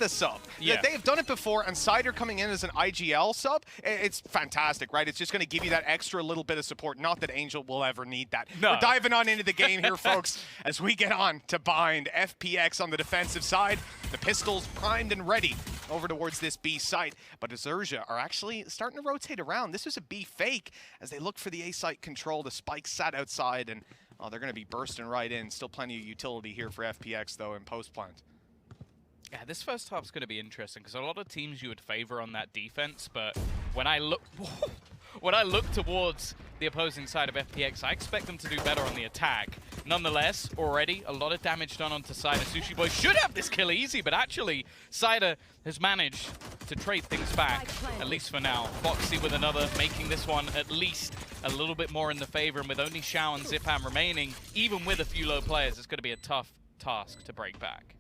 the sub. Yeah. They've done it before, and Cider coming in as an IGL sub, it's fantastic, right? It's just going to give you that extra little bit of support. Not that Angel will ever need that. No. We're diving on into the game here, folks, as we get on to bind FPX on the defensive side. The pistols primed and ready over towards this B site, but XERXIA are actually starting to rotate around. This was a B fake as they look for the A site control. The spike sat outside, and oh, they're going to be bursting right in. Still plenty of utility here for FPX, though, in post-plant. Yeah, this first half's going to be interesting because a lot of teams you would favor on that defense, but when I look towards the opposing side of FPX, I expect them to do better on the attack. Nonetheless, already a lot of damage done onto Cider. Sushi Boy should have this kill easy, but actually Cider has managed to trade things back, at least for now. Foxy with another, making this one at least a little bit more in the favor, and with only Xiao and Zipam remaining, even with a few low players, it's going to be a tough task to break back.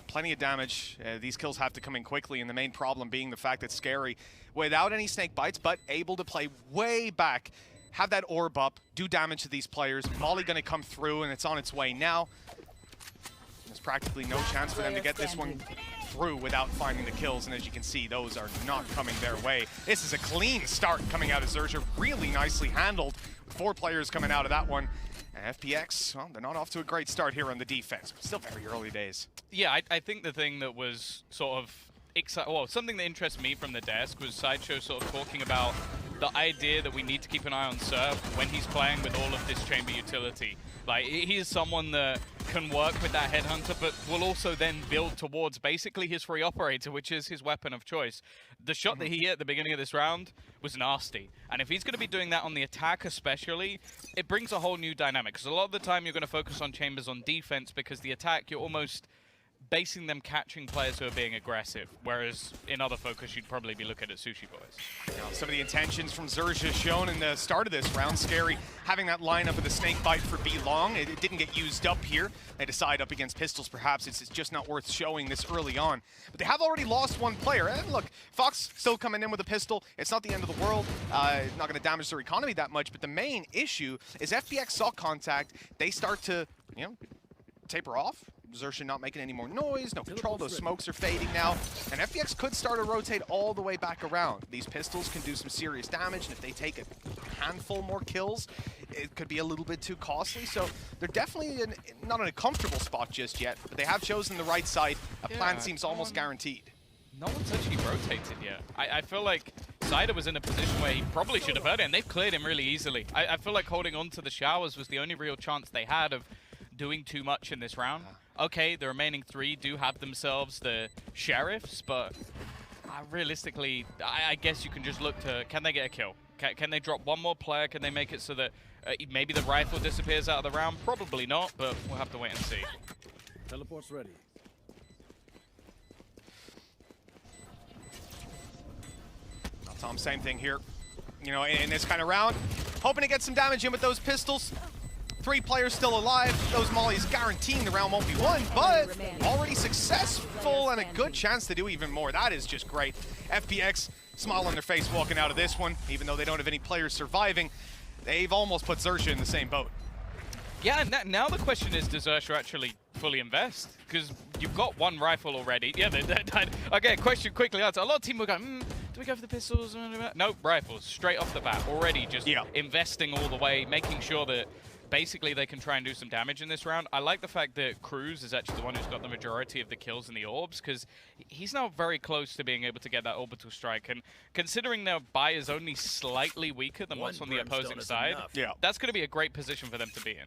Plenty of damage. These kills have to come in quickly, and the main problem being the fact that Scary, without any snake bites, but able to play way back, have that orb up, do damage to these players. Molly going to come through, and it's on its way now. There's practically no chance for them to get this one through without finding the kills, and as you can see, those are not coming their way. This is a clean start coming out of XERXIA, really nicely handled. 4 players coming out of that one. And FPX, well, they're not off to a great start here on the defense, but still very early days. Yeah, I think the thing that was sort of well, something that interests me from the desk was Sideshow sort of talking about the idea that we need to keep an eye on Serb when he's playing with all of this chamber utility. Like, he is someone that can work with that Headhunter, but will also then build towards basically his free operator, which is his weapon of choice. The shot that he hit at the beginning of this round was nasty. And if he's going to be doing that on the attack especially, it brings a whole new dynamic. Because a lot of the time you're going to focus on chambers on defense, because the attack, you're almost basing them catching players who are being aggressive, whereas in other focus you'd probably be looking at Sushi Boys. Now, some of the intentions from XERXIA shown in the start of this round. Scary having that lineup with the snake bite for B long. It didn't get used up here. They decide up against pistols perhaps it's just not worth showing this early on. But they have already lost 1 player. And look, Fox still coming in with a pistol. It's not the end of the world. It's not going to damage their economy that much. But the main issue is FPX saw contact. They start to, taper off. XERXIA not making any more noise, no control, those smokes are fading now, and FPX could start to rotate all the way back around. These pistols can do some serious damage, and if they take a handful more kills, it could be a little bit too costly, so they're definitely not in a comfortable spot just yet, but they have chosen the right side. A plan seems almost guaranteed. No one's actually rotated yet. I feel like Cider was in a position where he probably should have heard it, and they've cleared him really easily. I feel like holding on to the showers was the only real chance they had of doing too much in this round. Okay, the remaining 3 do have themselves the sheriffs, but realistically, I guess you can just look to, can they get a kill? Can they drop 1 more player? Can they make it so that maybe the rifle disappears out of the round? Probably not, but we'll have to wait and see. Teleport's ready. Tom, same thing here. In this kind of round, hoping to get some damage in with those pistols. 3 players still alive. Those mollies guaranteeing the round won't be won, but already successful and a good chance to do even more. That is just great. FPX, smile on their face walking out of this one, even though they don't have any players surviving. They've almost put XERXIA in the same boat. Yeah, and now the question is, does XERXIA actually fully invest? Because you've got 1 rifle already. Yeah, okay, question quickly answer. A lot of teams will go, do we go for the pistols? No, rifles, straight off the bat. Already just investing all the way, making sure that basically they can try and do some damage in this round. I like the fact that Cruz is actually the one who's got the majority of the kills in the orbs, because he's now very close to being able to get that orbital strike. And considering their buy is only slightly weaker than what's on the opposing side, that's going to be a great position for them to be in.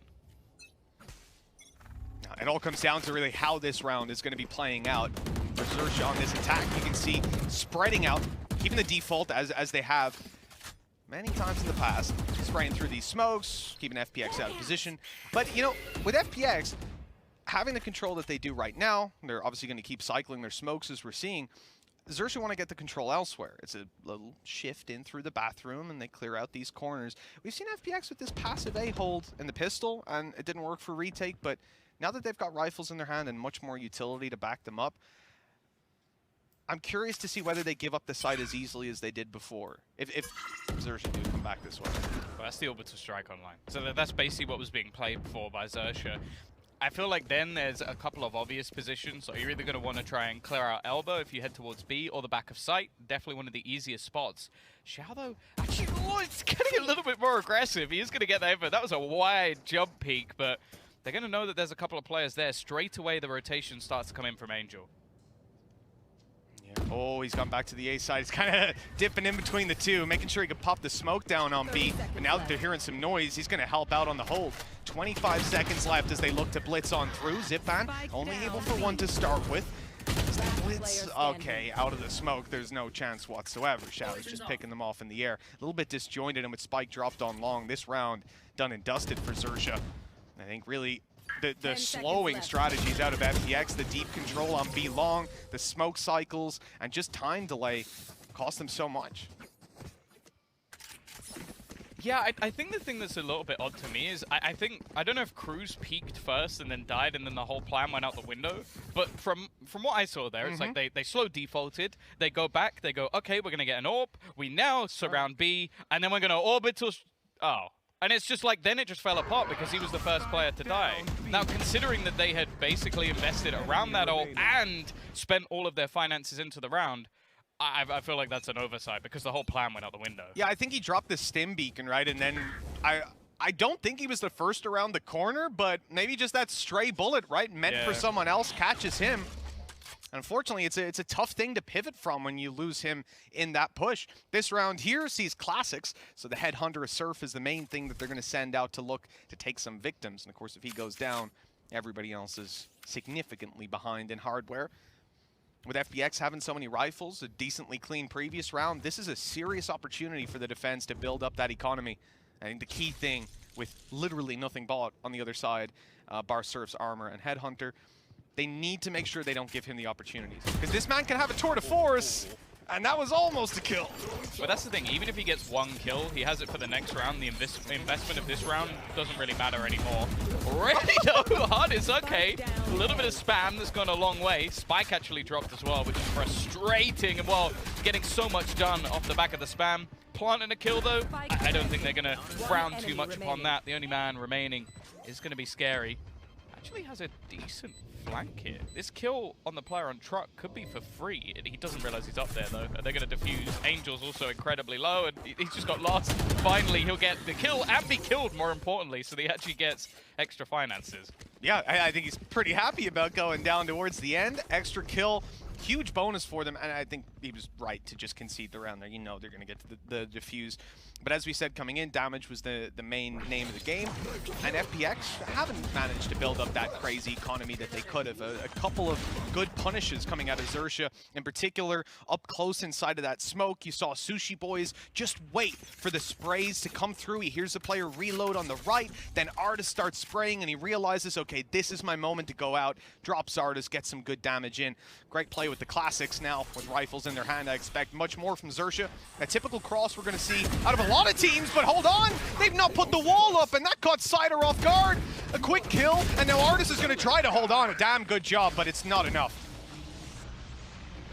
It all comes down to really how this round is going to be playing out. For XERXIA on this attack, you can see spreading out, keeping the default as they have many times in the past, spraying through these smokes, keeping FPX out of position. But, with FPX, having the control that they do right now, they're obviously going to keep cycling their smokes as we're seeing. XERXIA want to get the control elsewhere. It's a little shift in through the bathroom, and they clear out these corners. We've seen FPX with this passive A hold in the pistol, and it didn't work for retake, but now that they've got rifles in their hand and much more utility to back them up, I'm curious to see whether they give up the site as easily as they did before, if XERXIA do come back this way. Well, that's the orbital strike online. So that's basically what was being played for by XERXIA. I feel like then there's a couple of obvious positions. So you're either going to want to try and clear out elbow if you head towards B, or the back of sight. Definitely one of the easiest spots. Xiao, though, actually, it's getting a little bit more aggressive. He is going to get that info. That was a wide jump peak, but they're going to know that there's a couple of players there. Straight away, the rotation starts to come in from Angel. Oh, he's gone back to the A side. He's kind of dipping in between the two, making sure he could pop the smoke down on B. But now that they're hearing some noise, he's going to help out on the hold. 25 seconds left as they look to blitz on through. Zipan only able for one to start with. Blitz, okay, out of the smoke, there's no chance whatsoever. Xiao is just picking them off in the air. A little bit disjointed, and with Spike dropped on long, this round done and dusted for XERXIA. I think really the slowing strategies out of FPX, the deep control on B long, the smoke cycles, and just time delay cost them so much. Yeah, I think the thing that's a little bit odd to me is I don't know if Cruz peaked first and then died and then the whole plan went out the window, but from what I saw there, it's like they slow defaulted, they go back, they go, okay, we're going to get an AWP, we now surround B, and then we're going to orbital... Oh. And it's just like, then it just fell apart because he was the first player to die. Now, considering that they had basically invested around that ult and spent all of their finances into the round, I feel like that's an oversight because the whole plan went out the window. Yeah, I think he dropped the stim beacon, right? And then I don't think he was the first around the corner, but maybe just that stray bullet, right, meant for someone else, catches him. Unfortunately, it's a tough thing to pivot from when you lose him in that push. This round here sees classics, so the Headhunter Surf is the main thing that they're going to send out to look to take some victims. And of course, if he goes down, everybody else is significantly behind in hardware. With FPX having so many rifles, a decently clean previous round, this is a serious opportunity for the defense to build up that economy. I think the key thing with literally nothing bought on the other side, bar Surf's armor and Headhunter, they need to make sure they don't give him the opportunities. Because this man can have a tour de force, and that was almost a kill. But that's the thing, even if he gets one kill, he has it for the next round. The investment of this round doesn't really matter anymore. Already though, hard is okay. A little bit of spam that's gone a long way. Spike actually dropped as well, which is frustrating. And well, getting so much done off the back of the spam. Planting a kill though, I don't think they're going to frown too much upon that. The only man remaining is going to be scary. Actually has a decent flank here. This kill on the player on truck could be for free. He doesn't realize he's up there though. They're going to defuse. Angel's also incredibly low, and he's just got lost. Finally, he'll get the kill and be killed, more importantly, so he actually gets extra finances. Yeah, I think he's pretty happy about going down towards the end. Extra kill, huge bonus for them, and I think he was right to just concede the round there. You know they're going to get to the defuse. But as we said, coming in, damage was the main name of the game. And FPX haven't managed to build up that crazy economy that they could have. A couple of good punishes coming out of XERXIA. In particular, up close inside of that smoke, you saw Sushi Boys just wait for the sprays to come through. He hears the player reload on the right, then Artist starts spraying, and he realizes, okay, this is my moment to go out. Drops Artist, gets some good damage in. Great play with the classics now with rifles in their hand. I expect much more from XERXIA. A typical cross we're going to see out of a lot of teams, but hold on, they've not put the wall up, and that caught Cider off guard. A quick kill, and now Artist is going to try to hold on. A damn good job, but it's not enough.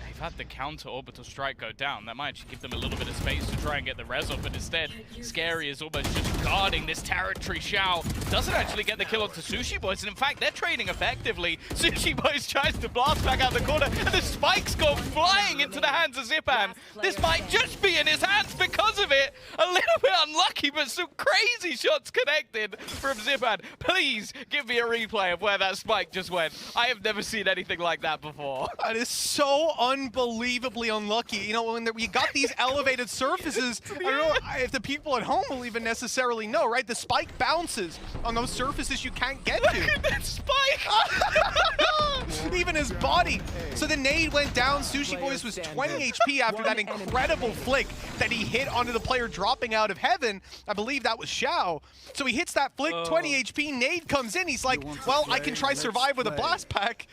They've had the counter orbital strike go down. That might actually give them a little bit of space to try and get the res up, but instead, Scary is almost just guarding this territory. Xiao doesn't actually get the kill onto Sushi Boys, and in fact, they're trading effectively. Sushi Boys tries to blast back out the corner, and the spikes go flying into the hands of Zipan. This might just be in his hands because of it. A little bit unlucky, but some crazy shots connected from Zipan. Please give me a replay of where that spike just went. I have never seen anything like that before. That is so unbelievably unlucky. You know, when you got these elevated surfaces, I don't know if the people at home will even necessarily know, right? The spike bounces on those surfaces you can't get to. Look at that spike! Even his body. So the nade went down. Sushi Boys was 20 HP after that incredible flick that he hit onto the player dropping out of heaven. I believe that was Xiao. So he hits that flick, 20 HP, nade comes in. He's like, well, I can try survive with a blast pack.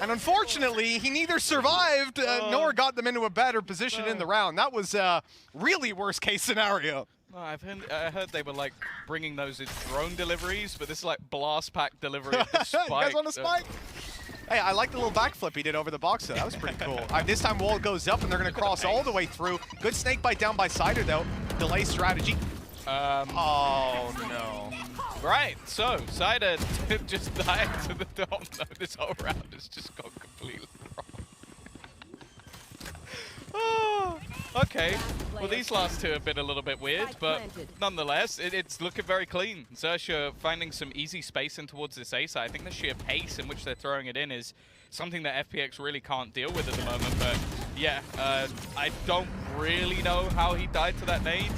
And unfortunately, he neither survived nor got them into a better position in the round. That was really worst case scenario. No, I heard they were like bringing those in drone deliveries, but this is like blast pack delivery of the spike. You guys want a spike? Hey, I like the little backflip he did over the box though. That was pretty cool. This time wall goes up and they're going to cross all the way through. Good snake bite down by Cider though. Delay strategy. Oh no. Right, so Cider just died to the dome. No, this whole round has just gone completely wrong. Oh, okay. Well, these last two have been a little bit weird, but nonetheless, it's looking very clean. XERXIA finding some easy space in towards this A side. I think the sheer pace in which they're throwing it in is something that FPX really can't deal with at the moment. But yeah, I don't really know how he died to that nade.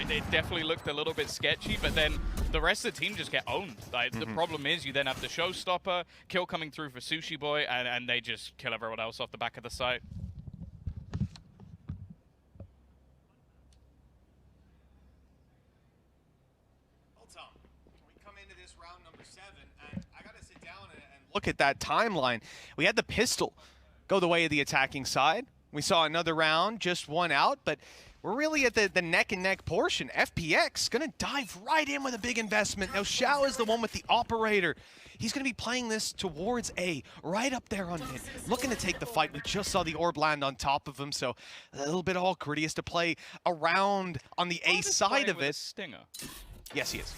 It definitely looked a little bit sketchy, but then the rest of the team just get owned. Like, the problem is you then have the showstopper, kill coming through for Sushi Boy, and they just kill everyone else off the back of the site. Look at that timeline. We had the pistol go the way of the attacking side. We saw another round, just one out, but we're really at the neck and neck portion. FPX gonna dive right in with a big investment. Now Xiao is the one with the operator. He's gonna be playing this towards A, right up there on mid, looking to take the fight. We just saw the orb land on top of him, so a little bit awkward. He has to play around on the A side of it. Stinger. Yes, he is.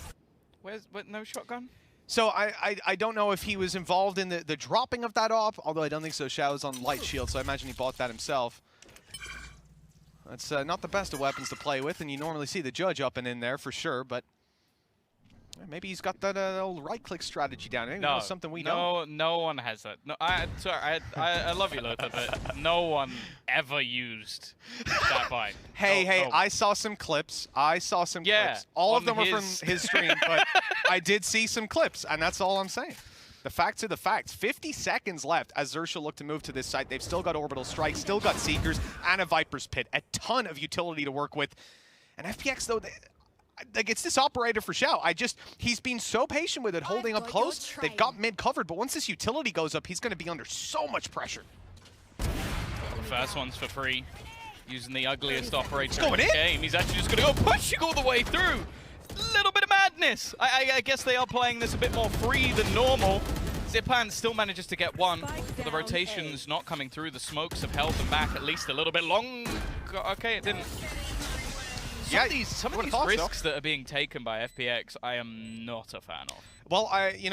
Where's no shotgun? So I don't know if he was involved in the dropping of that op, although I don't think so. Xiao is on light shield, so I imagine he bought that himself. That's not the best of weapons to play with, and you normally see the judge up and in there for sure, but maybe he's got that old right-click strategy down. Maybe that's something we know. No one has that. No, sorry, I love you, Lothar, but no one ever used that buy. Hey, I saw some clips. Clips. All of them were from his stream, but I did see some clips, and that's all I'm saying. The facts are the facts. 50 seconds left as XERXIA look to move to this site. They've still got Orbital Strike, still got Seekers, and a Viper's Pit. A ton of utility to work with. And FPX, though, like, it's this operator for Xiao. He's been so patient with it, holding up close. They've got mid covered, but once this utility goes up, he's going to be under so much pressure. The first one's for free. Using the ugliest operator in the game. He's actually just going to go pushing all the way through. Little bit of madness. I guess they are playing this a bit more free than normal. Zipan still manages to get one, but the rotation's not coming through. The smokes have held them back at least a little bit long. Okay, it didn't. Some of these risks that are being taken by FPX, I am not a fan of. Well,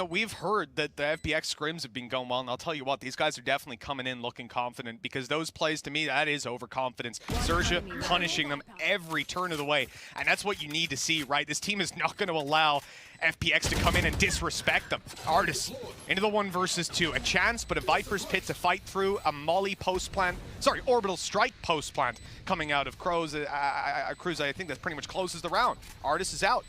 we've heard that the FPX scrims have been going well, and I'll tell you what, these guys are definitely coming in looking confident, because those plays, to me, that is overconfidence. XERXIA punishing them every turn of the way, and that's what you need to see, right? This team is not going to allow FPX to come in and disrespect them. Artis into the 1 versus 2. A chance, but a Viper's Pit to fight through. A Molly post plant. Sorry, Orbital Strike post plant coming out of Cruz. I think that pretty much closes the round. Artis is out.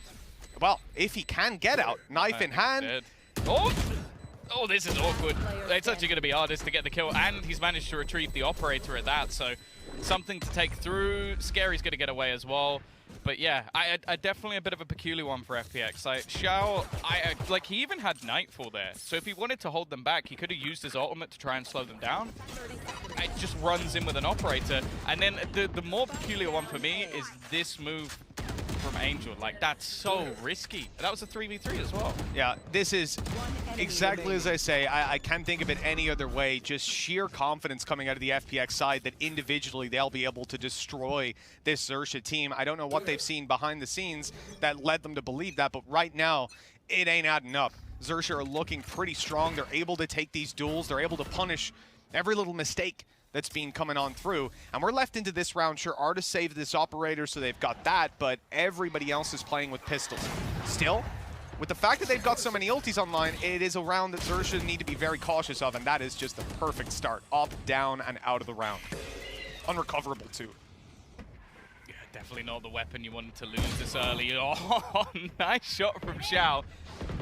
Well, if he can get out, knife in hand. Oh, this is awkward. It's actually going to be Artis to get the kill, and he's managed to retrieve the operator at that, so something to take through. Scary's going to get away as well. But yeah, I definitely a bit of a peculiar one for FPX. Like, Xiao, he even had Nightfall there. So if he wanted to hold them back, he could have used his ultimate to try and slow them down. It just runs in with an operator. And then the more peculiar one for me is this move from Angel. Like, that's so risky. That was a 3v3 as well. Yeah, this is exactly as I say. I can't think of it any other way. Just sheer confidence coming out of the FPX side that individually they'll be able to destroy this XERXIA team. I don't know what they've seen behind the scenes that led them to believe that, but right now, it ain't adding up. XERXIA are looking pretty strong. They're able to take these duels. They're able to punish every little mistake that's been coming on through. And we're left into this round. Sure, Artis saved this operator, so they've got that, but everybody else is playing with pistols. Still, with the fact that they've got so many ultis online, it is a round that XERXIA need to be very cautious of, and that is just the perfect start. Up, down, and out of the round. Unrecoverable, too. Yeah, definitely not the weapon you wanted to lose this early. Oh, nice shot from Xiao.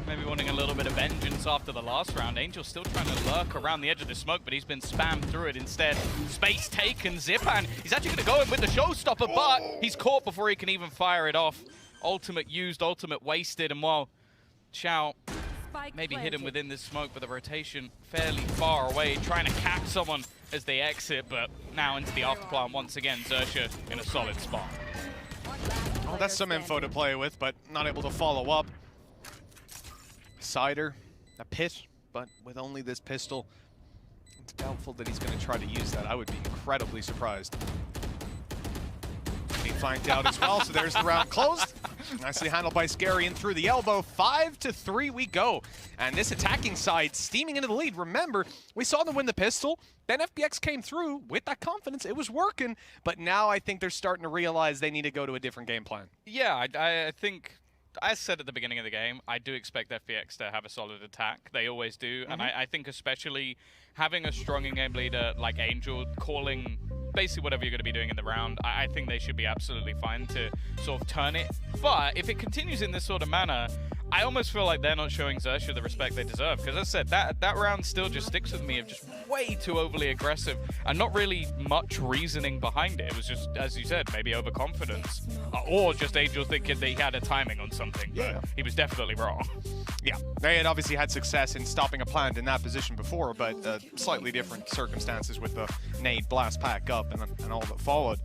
Maybe wanting a little bit of vengeance after the last round. Angel's still trying to lurk around the edge of the smoke, but he's been spammed through it instead. Space taken, Zipan. He's actually going to go in with the showstopper, but he's caught before he can even fire it off. Ultimate used, ultimate wasted, and while Xiao maybe hit him within this smoke, but the rotation fairly far away, trying to cap someone as they exit, but now into the afterplant once again. XERXIA in a solid spot. Well, that's some info to play with, but not able to follow up. Cider, a pit, but with only this pistol, it's doubtful that he's going to try to use that. I would be incredibly surprised. He find out as well, so there's the round closed. Nicely handled by Scary and through the elbow. 5-3 we go. And this attacking side steaming into the lead. Remember, we saw them win the pistol. Then FPX came through with that confidence. It was working. But now I think they're starting to realize they need to go to a different game plan. Yeah, I think, as said at the beginning of the game, I do expect FPX to have a solid attack. They always do. And I think especially having a strong in-game leader like Angel calling basically whatever you're going to be doing in the round, I think they should be absolutely fine to sort of turn it. But if it continues in this sort of manner, I almost feel like they're not showing XERXIA the respect they deserve. Because as I said, that round still just sticks with me of just way too overly aggressive and not really much reasoning behind it. It was just, as you said, maybe overconfidence. Or just Angel thinking that he had a timing on something. Yeah. But he was definitely wrong. Yeah, they had obviously had success in stopping a plant in that position before, but slightly different circumstances with the nade blast pack up and all that followed.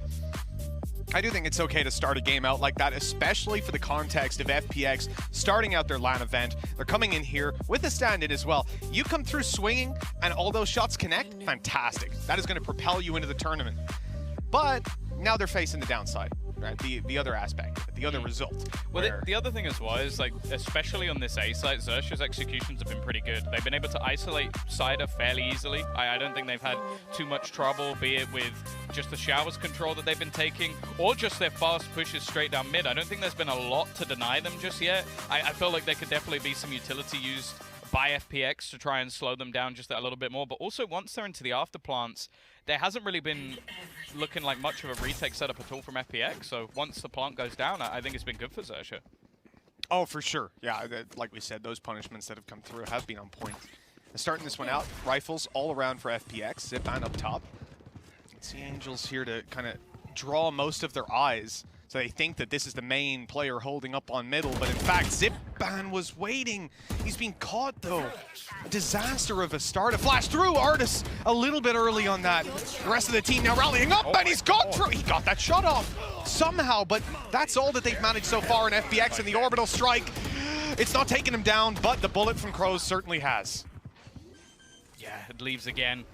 I do think it's okay to start a game out like that, especially for the context of FPX starting out their LAN event. They're coming in here with a stand-in as well. You come through swinging and all those shots connect, fantastic. That is going to propel you into the tournament. But now they're facing the downside, right? The other aspect, the other result. Well, the other thing as well is, like, especially on this A site, XERXIA's executions have been pretty good. They've been able to isolate Cider fairly easily. I don't think they've had too much trouble, be it with just the showers control that they've been taking, or just their fast pushes straight down mid. I don't think there's been a lot to deny them just yet. I feel like there could definitely be some utility used by FPX to try and slow them down just a little bit more. But also, once they're into the after plants, there hasn't really been looking like much of a retake setup at all from FPX. So once the plant goes down, I think it's been good for XERXIA. Oh, for sure. Yeah, like we said, those punishments that have come through have been on point. Starting this one out, rifles all around for FPX. Zipan up top. Let's see Angels here to kind of draw most of their eyes. So they think that this is the main player holding up on middle, but in fact, Zipan was waiting. He's being caught, though. A disaster of a start. A flash through. Artis a little bit early on that. The rest of the team now rallying up, and he's got through. He got that shot off somehow, but that's all that they've managed so far in FPX, and the orbital strike. It's not taking him down, but the bullet from Crows certainly has. Yeah, it leaves again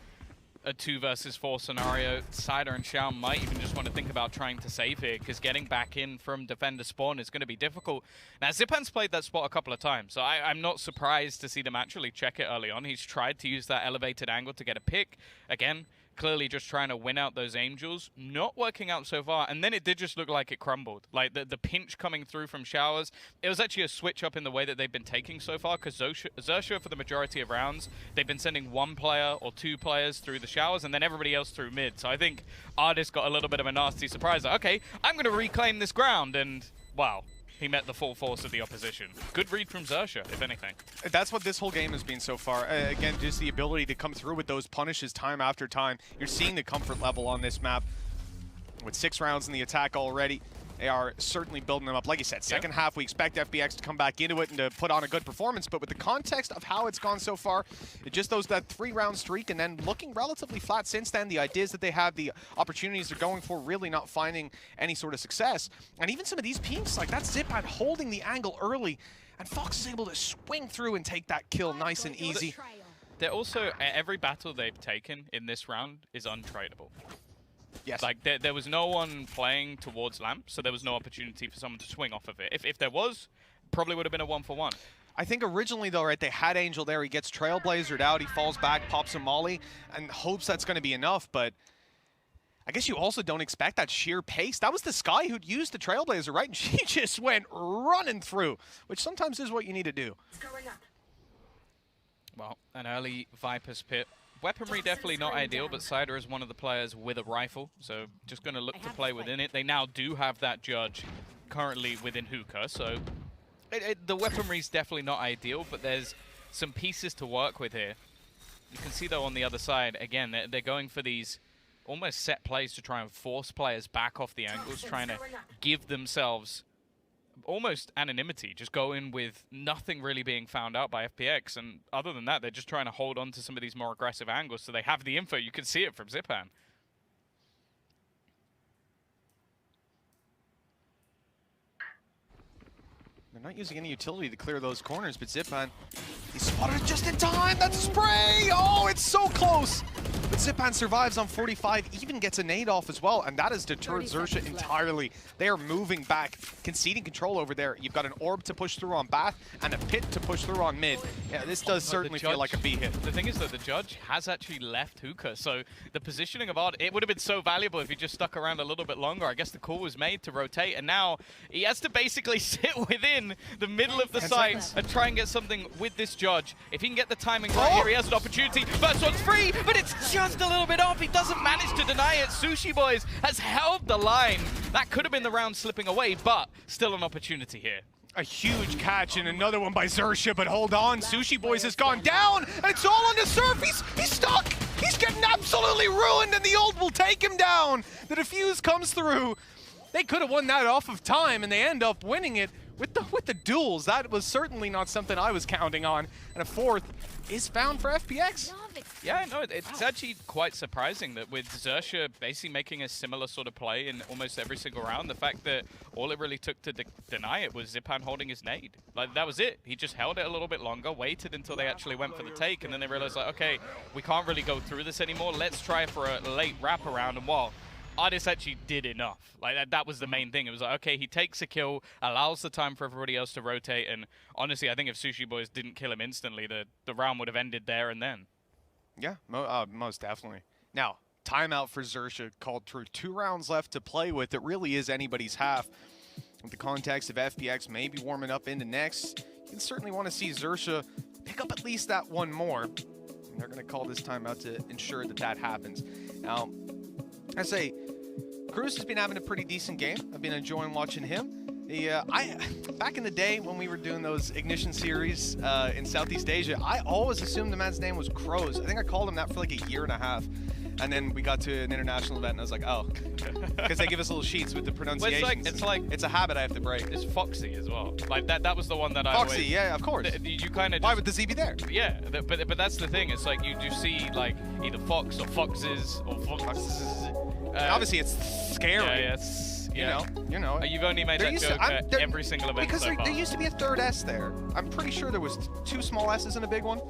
a 2 versus 4 scenario. Cider and Shao might even just want to think about trying to save here, because getting back in from defender spawn is going to be difficult. Now, Zipan's played that spot a couple of times, so I'm not surprised to see them actually check it early on. He's tried to use that elevated angle to get a pick. Again, clearly just trying to win out those Angels. Not working out so far, and then it did just look like it crumbled. Like, the pinch coming through from Showers, it was actually a switch up in the way that they've been taking so far, because XERXIA, for the majority of rounds, they've been sending 1 player or 2 players through the Showers, and then everybody else through mid. So I think Artis got a little bit of a nasty surprise. Like, okay, I'm going to reclaim this ground, and wow. He met the full force of the opposition. Good read from XERXIA, if anything. That's what this whole game has been so far. Again, just the ability to come through with those punishes time after time. You're seeing the comfort level on this map. With 6 rounds in the attack already, they are certainly building them up. Like you said, second half, we expect FPX to come back into it and to put on a good performance. But with the context of how it's gone so far, it just that 3-round streak and then looking relatively flat since then. The ideas that they have, the opportunities they're going for, really not finding any sort of success. And even some of these peeps, like that Zipan holding the angle early, and Fox is able to swing through and take that kill nice and easy. They're also, every battle they've taken in this round is untradeable. Yes. Like, there was no one playing towards Lamp, so there was no opportunity for someone to swing off of it. If there was, probably would have been a 1-for-1. I think originally, though, right, they had Angel there. He gets Trailblazered out. He falls back, pops a molly, and hopes that's going to be enough. But I guess you also don't expect that sheer pace. That was the Sky who'd used the Trailblazer, right? And she just went running through, which sometimes is what you need to do. Well, an early Viper's Pit. Weaponry definitely not ideal, but Cider is one of the players with a rifle, so just going to look to play within it. They now do have that judge currently within Hookah, so the weaponry is definitely not ideal, but there's some pieces to work with here. You can see, though, on the other side, again, they're going for these almost set plays to try and force players back off the angles, trying to give themselves almost anonymity, just go in with nothing really being found out by FPX, and other than that, they're just trying to hold on to some of these more aggressive angles, so they have the info. You can see it from Zipan. They're not using any utility to clear those corners, but Zipan, he spotted it just in time. That spray! Oh, it's so close! But Zipan survives on 45, even gets a nade off as well, and that has deterred XERXIA entirely. They are moving back, conceding control over there. You've got an orb to push through on Bath and a pit to push through on mid. Yeah, this does certainly feel like a B hit. The thing is that the judge has actually left Hookah, so the positioning of Odd, it would have been so valuable if he just stuck around a little bit longer. I guess the call was made to rotate, and now he has to basically sit within the middle of the site and try and get something with this judge. If he can get the timing right here, he has an opportunity. First one's free, but it's just a little bit off. He doesn't manage to deny it. Sushi Boys has held the line. That could have been the round slipping away, but still an opportunity here. A huge catch and another one by XERXIA, but hold on, Sushi Boys has gone down, and it's all on the surf. He's stuck. He's getting absolutely ruined, and the ult will take him down. The defuse comes through. They could have won that off of time, and they end up winning it with the duels. That was certainly not something I was counting on. And a fourth is found for FPX. Yeah, no, it's actually quite surprising that with XERXIA basically making a similar sort of play in almost every single round, the fact that all it really took to deny it was Zipan holding his nade. Like, that was it. He just held it a little bit longer, waited until they actually went for the take, and then they realized, like, okay, we can't really go through this anymore. Let's try for a late wraparound, and while Artis actually did enough. Like, that was the main thing. It was like, okay, he takes a kill, allows the time for everybody else to rotate, and honestly, I think if Sushi Boys didn't kill him instantly, the round would have ended there and then. Yeah, most definitely. Now, timeout for XERXIA called through. 2 rounds left to play with. It really is anybody's half. With the context of FPX maybe warming up into next, you can certainly want to see XERXIA pick up at least that one more. And they're going to call this timeout to ensure that that happens. Now, I say, Cruz has been having a pretty decent game. I've been enjoying watching him. Back in the day when we were doing those Ignition series in Southeast Asia, I always assumed the man's name was Crows. I think I called him that for like a year and a half. And then we got to an international event and I was like, oh. Because they give us little sheets with the pronunciations. Well, it's a habit I have to break. It's Foxy as well. Like, that was the one that Foxy, yeah, of course. You kind of. Why would the Z be there? Yeah, but that's the thing. It's like you do see like either Fox or Foxes or Foxes. Obviously, it's scary. Yeah, You know. You've only made that joke at every single event because so far. There used to be a third S there. I'm pretty sure there was 2 small S's and a big one.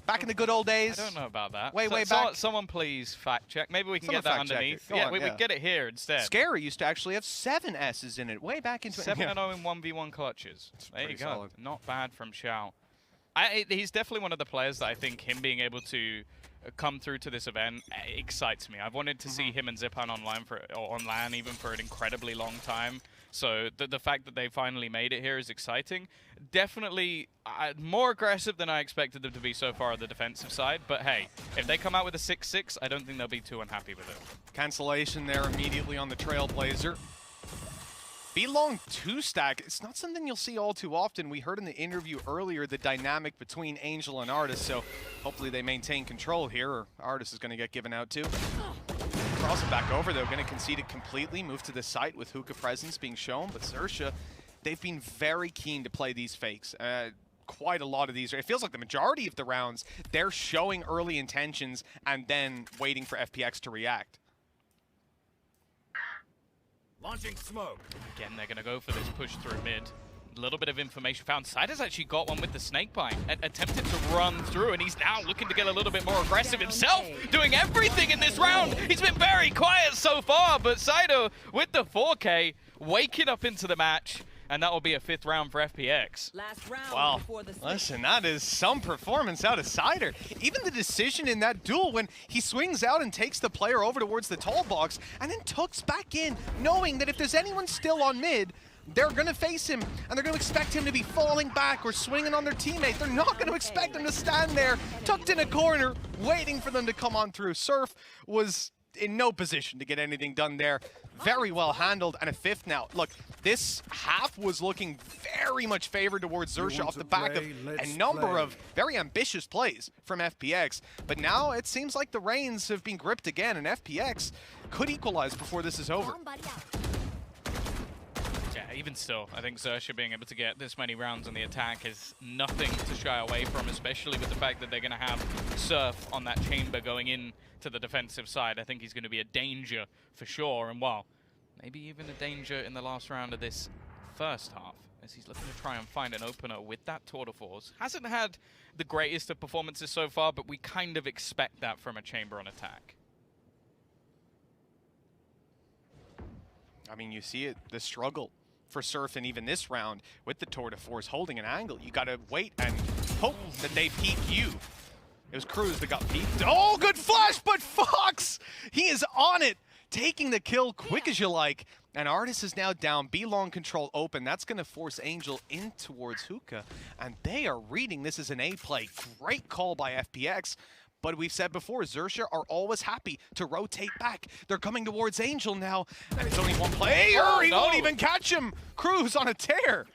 Back in the good old days. I don't know about that. Way back. Someone please fact check. Maybe we can Someone get that underneath. We can get it here instead. Scary used to actually have 7 S's in it. Way back in 7-0 in 1v1 clutches. There you go. Solid. Not bad from Xiao. He's definitely one of the players that I think him being able to come through to this event excites me. I've wanted to see him and Zipan on LAN even for an incredibly long time. So the fact that they finally made it here is exciting. Definitely more aggressive than I expected them to be so far on the defensive side. But hey, if they come out with a 6-6, I don't think they'll be too unhappy with it. Cancellation there immediately on the Trailblazer. B-Long 2-stack, it's not something you'll see all too often. We heard in the interview earlier the dynamic between Angel and Artis, so hopefully they maintain control here, or Artis is going to get given out too. Cross it back over, though, going to concede it completely, move to the site with Hookah presence being shown, but XERXIA, they've been very keen to play these fakes. Quite a lot of these, it feels like the majority of the rounds, they're showing early intentions and then waiting for FPX to react. Launching smoke. Again, they're going to go for this push through mid. A little bit of information found. Sider's actually got one with the snake bite. Attempted to run through, and he's now looking to get a little bit more aggressive himself, doing everything in this round. He's been very quiet so far, but Sider with the 4K, waking up into the match, and that will be a 5th round for FPX. Last round Wow, before the listen, that is some performance out of Sider. Even the decision in that duel when he swings out and takes the player over towards the tall box and then tucks back in, knowing that if there's anyone still on mid, they're going to face him, and they're going to expect him to be falling back or swinging on their teammate. They're not going to expect him to stand there, tucked in a corner, waiting for them to come on through. Surf was in no position to get anything done there. Very well handled, and a 5th now. Look, this half was looking very much favored towards XERXIA off the back of a number of very ambitious plays from FPX. But now it seems like the reins have been gripped again, and FPX could equalize before this is over. Yeah, even still, I think XERXIA being able to get this many rounds on the attack is nothing to shy away from, especially with the fact that they're going to have Surf on that chamber going in to the defensive side. I think he's going to be a danger for sure, and well, maybe even a danger in the last round of this first half, as he's looking to try and find an opener with that tour de force. Hasn't had the greatest of performances so far, but we kind of expect that from a Chamber on attack. I mean, you see it, the struggle for Surf, and even this round with the tour de force holding an angle. You got to wait and hope that they peek you. It was Cruz that got peeked. Oh, good flash, but Fox, he is on it, taking the kill quick as you like. And Artis is now down, B-Long control open. That's going to force Angel in towards Hookah. And they are reading this as an A play. Great call by FPX. But we've said before, XERXIA are always happy to rotate back. They're coming towards Angel now. And it's only one player. Oh, he no. won't even catch him. Cruz on a tear.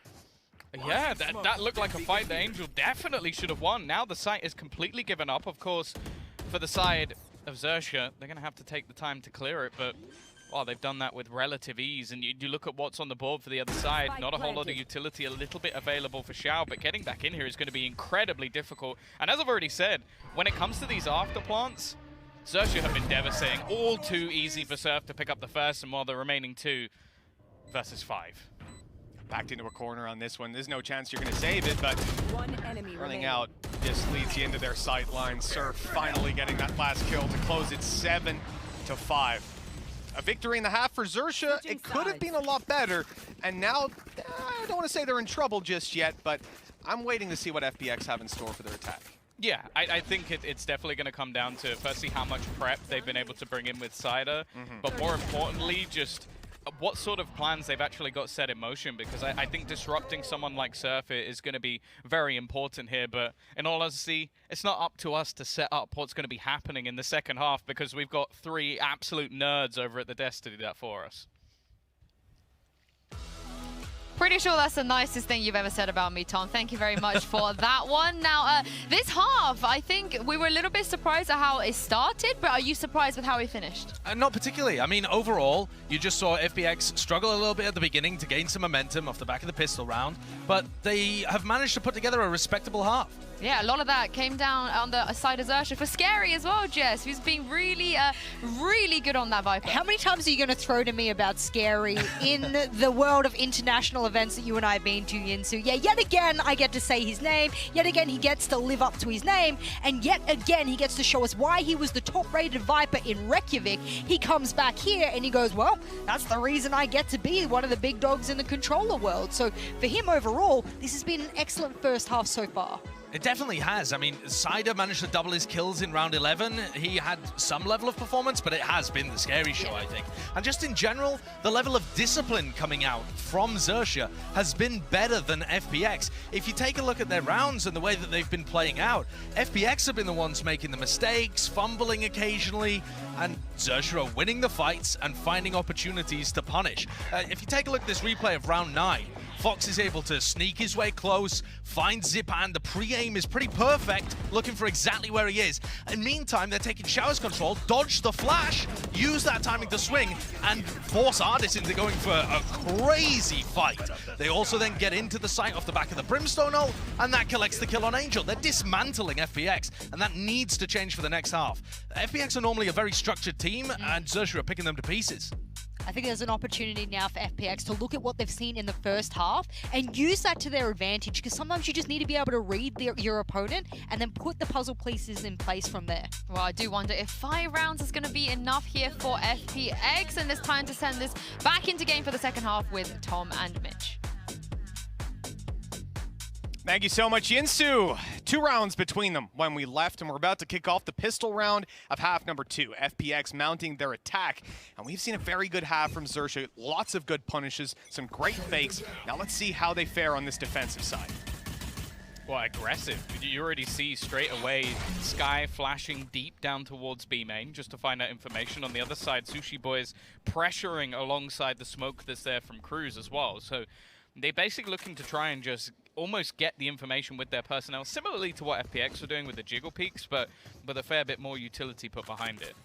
Yeah, that looked like a fight that Angel definitely should have won. Now the site is completely given up. Of course, for the side of XERXIA, they're going to have to take the time to clear it. But, well, they've done that with relative ease. And you look at what's on the board for the other side. Not a whole lot of utility, a little bit available for Xiao. But getting back in here is going to be incredibly difficult. And as I've already said, when it comes to these after plants, XERXIA have been devastating. All too easy for Surf to pick up the first, and while the remaining 2 versus 5. Backed into a corner on this one. There's no chance you're going to save it, but One enemy running out just leads you into their sight line. Surf finally getting that last kill to close it 7-5. A victory in the half for XERXIA. It could have been a lot better, and now I don't want to say they're in trouble just yet, but I'm waiting to see what FPX have in store for their attack. Yeah, I think it's definitely going to come down to, firstly, how much prep they've been able to bring in with Cider, but more importantly, just what sort of plans they've actually got set in motion, because I think disrupting someone like Surf is going to be very important here, but in all honesty, it's not up to us to set up what's going to be happening in the second half, because we've got 3 absolute nerds over at the desk to do that for us. Pretty sure that's the nicest thing you've ever said about me, Tom. Thank you very much for that one. Now, this half, I think we were a little bit surprised at how it started, but are you surprised with how it finished? Not particularly. I mean, overall, you just saw FPX struggle a little bit at the beginning to gain some momentum off the back of the pistol round, but they have managed to put together a respectable half. Yeah, a lot of that came down on the side of XERXIA for Scary as well, Jess, who's been really, really good on that Viper. How many times are you going to throw to me about Scary in the world of international events that you and I have been to, Yinsu? Yeah, yet again, I get to say his name. Yet again, he gets to live up to his name. And yet again, he gets to show us why he was the top-rated Viper in Reykjavik. He comes back here and he goes, well, that's the reason I get to be one of the big dogs in the controller world. So for him overall, this has been an excellent first half so far. It definitely has. I mean, Cider managed to double his kills in round 11. He had some level of performance, but it has been the Scary show, I think. And just in general, the level of discipline coming out from XERXIA has been better than FPX. If you take a look at their rounds and the way that they've been playing out, FPX have been the ones making the mistakes, fumbling occasionally, and XERXIA are winning the fights and finding opportunities to punish. If you take a look at this replay of round 9, Fox is able to sneak his way close, find Zipan. The pre-aim is pretty perfect, looking for exactly where he is. In the meantime, they're taking Shower's control, dodge the flash, use that timing to swing, and force Artis into going for a crazy fight. They also then get into the site off the back of the Brimstone ult, and that collects the kill on Angel. They're dismantling FPX, and that needs to change for the next half. FPX are normally a very structured team, and XERXIA are picking them to pieces. I think there's an opportunity now for FPX to look at what they've seen in the first half and use that to their advantage, because sometimes you just need to be able to read your opponent and then put the puzzle pieces in place from there. Well, I do wonder if 5 rounds is going to be enough here for FPX, and it's time to send this back into game for the second half with Tom and Mitch. Thank you so much, Yinsu. 2 rounds between them when we left, and we're about to kick off the pistol round of half number 2. FPX mounting their attack, and we've seen a very good half from XERXIA. Lots of good punishes, some great fakes. Now let's see how they fare on this defensive side. Well, aggressive. You already see straight away Sky flashing deep down towards B main just to find out information. On the other side, Sushi Boys pressuring alongside the smoke that's there from Cruz as well. So they're basically looking to try and just almost get the information with their personnel, similarly to what FPX are doing with the jiggle peaks, but with a fair bit more utility put behind it.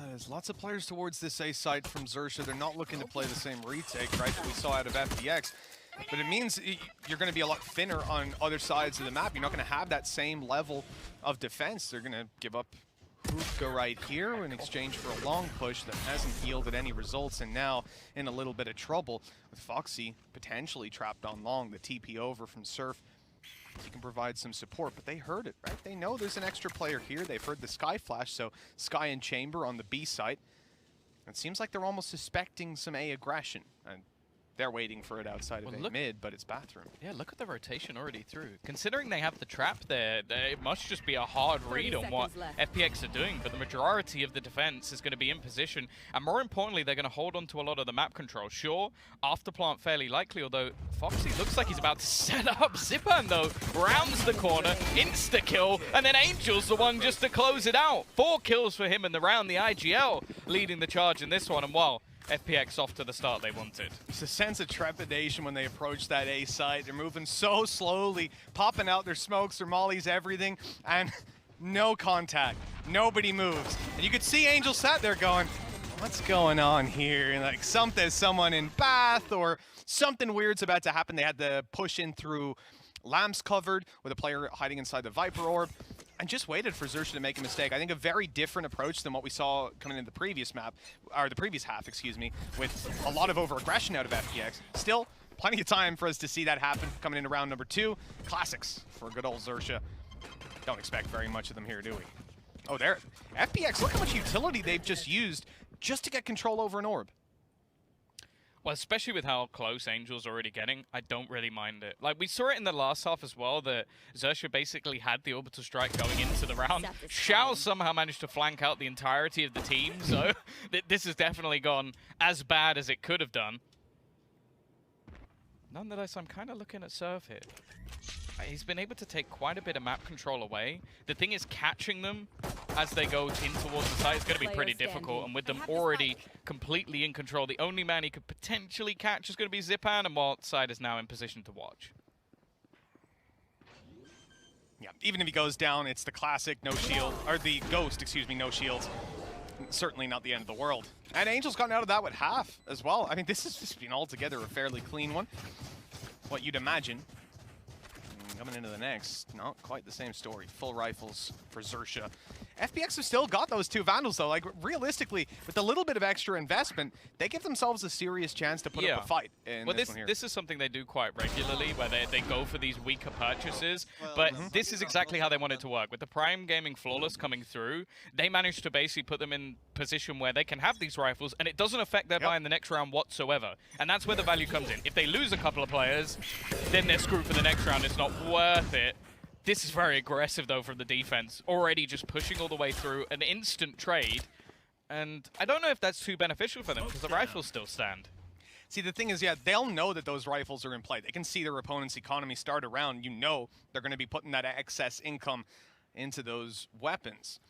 There's lots of players towards this A side from XERXIA. They're not looking to play the same retake, right, that we saw out of FPX. But it means you're going to be a lot thinner on other sides of the map. You're not going to have that same level of defense. They're going to give up Unika right here in exchange for a long push that hasn't yielded any results, and now in a little bit of trouble with Foxy potentially trapped on long. The TP over from Surf. He can provide some support, but they heard it, right? They know there's an extra player here. They've heard the Sky Flash, so Sky and Chamber on the B site. It seems like they're almost suspecting some A aggression, and they're waiting for it outside of A mid, but it's bathroom. Yeah, look at the rotation already through. Considering they have the trap there, it must just be a hard read on what FPX are doing, but the majority of the defense is going to be in position, and more importantly, they're going to hold on to a lot of the map control. Sure, after plant fairly likely, although Foxy looks like he's about to set up. Zipan, though, rounds the corner, insta-kill, and then Angel's the one just to close it out. 4 kills for him in the round, the IGL leading the charge in this one, and wow, FPX off to the start they wanted. It's a sense of trepidation when they approach that A site. They're moving so slowly, popping out their smokes, their mollies, everything, and no contact. Nobody moves. And you could see Angel sat there going, what's going on here? And like someone in Bath or something weird's about to happen. They had to push in through lamps covered with a player hiding inside the Viper Orb, and just waited for XERXIA to make a mistake. I think a very different approach than what we saw coming in the previous map, or the previous half, excuse me, with a lot of over-aggression out of FPX. Still, plenty of time for us to see that happen coming into round number 2. Classics for good old XERXIA. Don't expect very much of them here, do we? Oh, there. FPX, look how much utility they've just used just to get control over an orb. Well, especially with how close Angel's already getting, I don't really mind it. Like, we saw it in the last half as well, that XERXIA basically had the orbital strike going into the round. Xiao somehow managed to flank out the entirety of the team, so this has definitely gone as bad as it could have done. Nonetheless, I'm kind of looking at Surf here. He's been able to take quite a bit of map control away. The thing is, catching them as they go in towards the site is going to be pretty difficult, and with them already completely in control, the only man he could potentially catch is going to be Zipan, and Wild Side is now in position to watch. Yeah, even if he goes down, it's the classic no shield, or the ghost, excuse me, no shields. Certainly not the end of the world. And Angel's gotten out of that with half as well. I mean, this has just been altogether a fairly clean one. What you'd imagine. Coming into the next, not quite the same story. Full rifles for XERXIA. FPX have still got those 2 Vandals, though. Like, realistically, with a little bit of extra investment, they give themselves a serious chance to put up a fight in this one here. This is something they do quite regularly, where they go for these weaker purchases. But this is exactly how they want it to work. With the Prime Gaming Flawless coming through, they managed to basically put them in position where they can have these rifles, and it doesn't affect their buy in the next round whatsoever. And that's where the value comes in. If they lose a couple of players, then they're screwed for the next round. It's not worth it. This is very aggressive, though, from the defense. Already just pushing all the way through an instant trade. And I don't know if that's too beneficial for them, because the rifles still stand. See, the thing is, yeah, they'll know that those rifles are in play. They can see their opponent's economy start around. You know they're going to be putting that excess income into those weapons.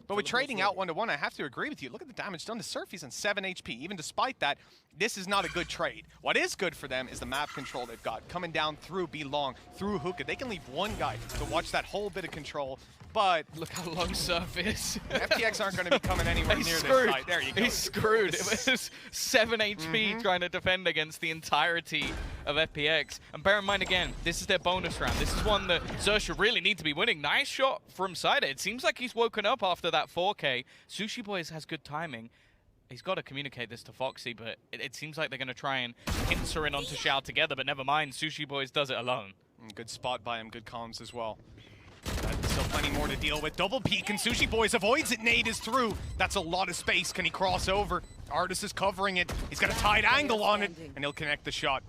But with trading out 1-to-1, I have to agree with you. Look at the damage done to Surf. He's on 7 HP. Even despite that, this is not a good trade. What is good for them is the map control they've got. Coming down through B-Long, through Hookah. They can leave one guy to watch that whole bit of control. But look how long Surf is. FPX aren't going to be coming anywhere near screwed. this fight. There you go. He's screwed. It was 7 HP trying to defend against the entirety of FPX. And bear in mind, again, this is their bonus round. This is one that XERXIA really need to be winning. Nice shot from Cider. It seems like he's woken up after that 4K. Sushi Boys has good timing. He's got to communicate this to Foxy, but it seems like they're going to try and pincer in onto Xiao together, but never mind. Sushi Boys does it alone. Good spot by him. Good comms as well. Still plenty more to deal with. Double peek, and Sushi Boys avoids it. Nade is through. That's a lot of space. Can he cross over? Artis is covering it. He's got a tight angle on it, and he'll connect the shot.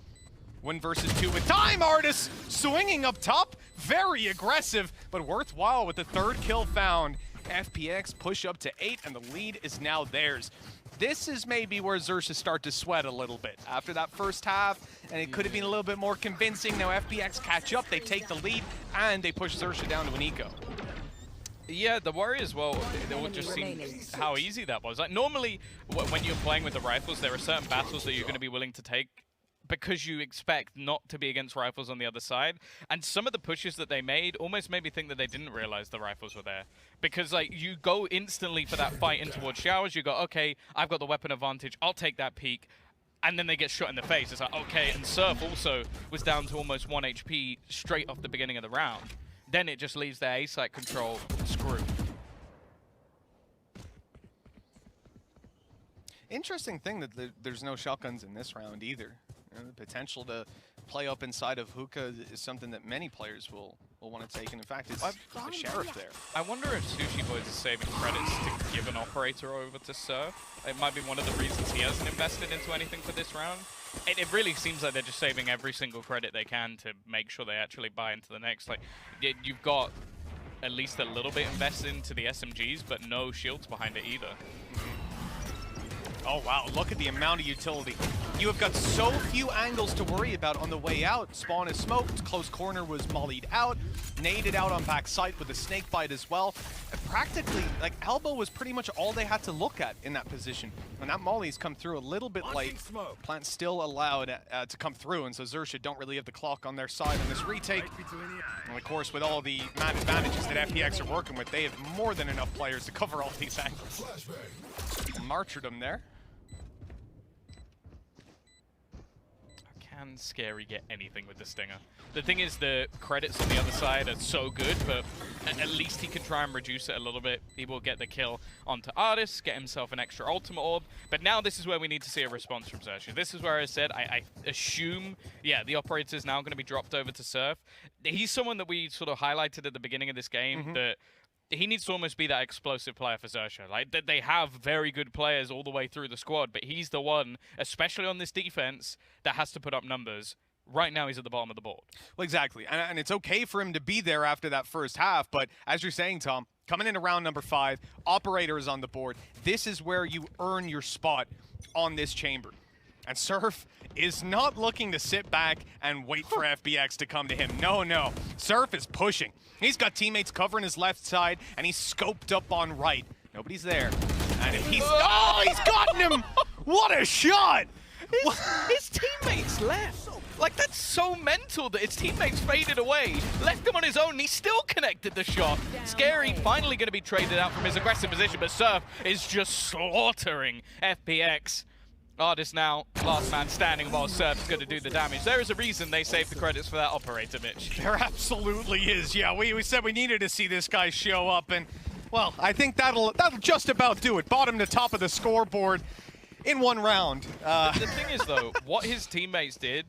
1 versus 2 with time. Artis swinging up top. Very aggressive, but worthwhile with the 3rd kill found. FPX push up to 8, and the lead is now theirs. This is maybe where XERXIA start to sweat a little bit. After that first half, and it could have been a little bit more convincing. Now FPX catch up, they take the lead, and they push XERXIA down to an eco. Yeah, the worry as well, it all just seemed how easy that was. Like, normally, when you're playing with the rifles, there are certain battles that you're going to be willing to take because you expect not to be against rifles on the other side. And some of the pushes that they made almost made me think that they didn't realize the rifles were there. Because, like, you go instantly for that fight in towards Showers, you go, okay, I've got the weapon advantage, I'll take that peek. And then they get shot in the face. It's like, okay, and Surf also was down to almost 1 HP straight off the beginning of the round. Then it just leaves their A-site control screwed. Interesting thing that there's no shotguns in this round either. You know, the potential to play up inside of hookah is something that many players will want to take. And in fact, it's the sheriff there. I wonder if Sushi Boys is saving credits to give an operator over to Surf. It might be one of the reasons he hasn't invested into anything for this round. It really seems like they're just saving every single credit they can to make sure they actually buy into the next. Like, you've got at least a little bit invested into the SMGs, but no shields behind it either. Oh wow, look at the amount of utility. You have got so few angles to worry about on the way out. Spawn is smoked, close corner was mollied out, naded out on backside with a snake bite as well. Practically, like, elbow was pretty much all they had to look at in that position. When that molly's come through a little bit late, Plant still allowed to come through, and so XERXIA don't really have the clock on their side on this retake. And of course, with all the map advantages that FPX are working with, they have more than enough players to cover all these angles. Martyrdom there. Can Scary get anything with the Stinger? The thing is, the credits on the other side are so good, but at least he can try and reduce it a little bit. He will get the kill onto Artis, get himself an extra ultimate orb, but now this is where we need to see a response from XERXIA. This is where I said I assume, yeah, the operator is now going to be dropped over to Surf. He's someone that we sort of highlighted at the beginning of this game, that he needs to almost be that explosive player for XERXIA. Like, they have very good players all the way through the squad, but he's the one, especially on this defense, that has to put up numbers. Right now, he's at the bottom of the board. Well, exactly. And it's okay for him to be there after that first half, but as you're saying, Tom, coming into round number 5, operator is on the board. This is where you earn your spot on this chamber. And Surf is not looking to sit back and wait for FBX to come to him. No, no. Surf is pushing. He's got teammates covering his left side, and he's scoped up on right. Nobody's there. And if he's... Oh, he's gotten him! What a shot! His teammates left. Like, that's so mental that his teammates faded away, left him on his own, and he still connected the shot. Scary finally going to be traded out from his aggressive position, but Surf is just slaughtering FPX. Artis now, last man standing while Surf's going to do the damage. There is a reason they saved the credits for that operator, Mitch. There absolutely is. Yeah, we said we needed to see this guy show up, and, well, I think that'll just about do it. Bottom to top of the scoreboard in one round. The thing is, though, what his teammates did,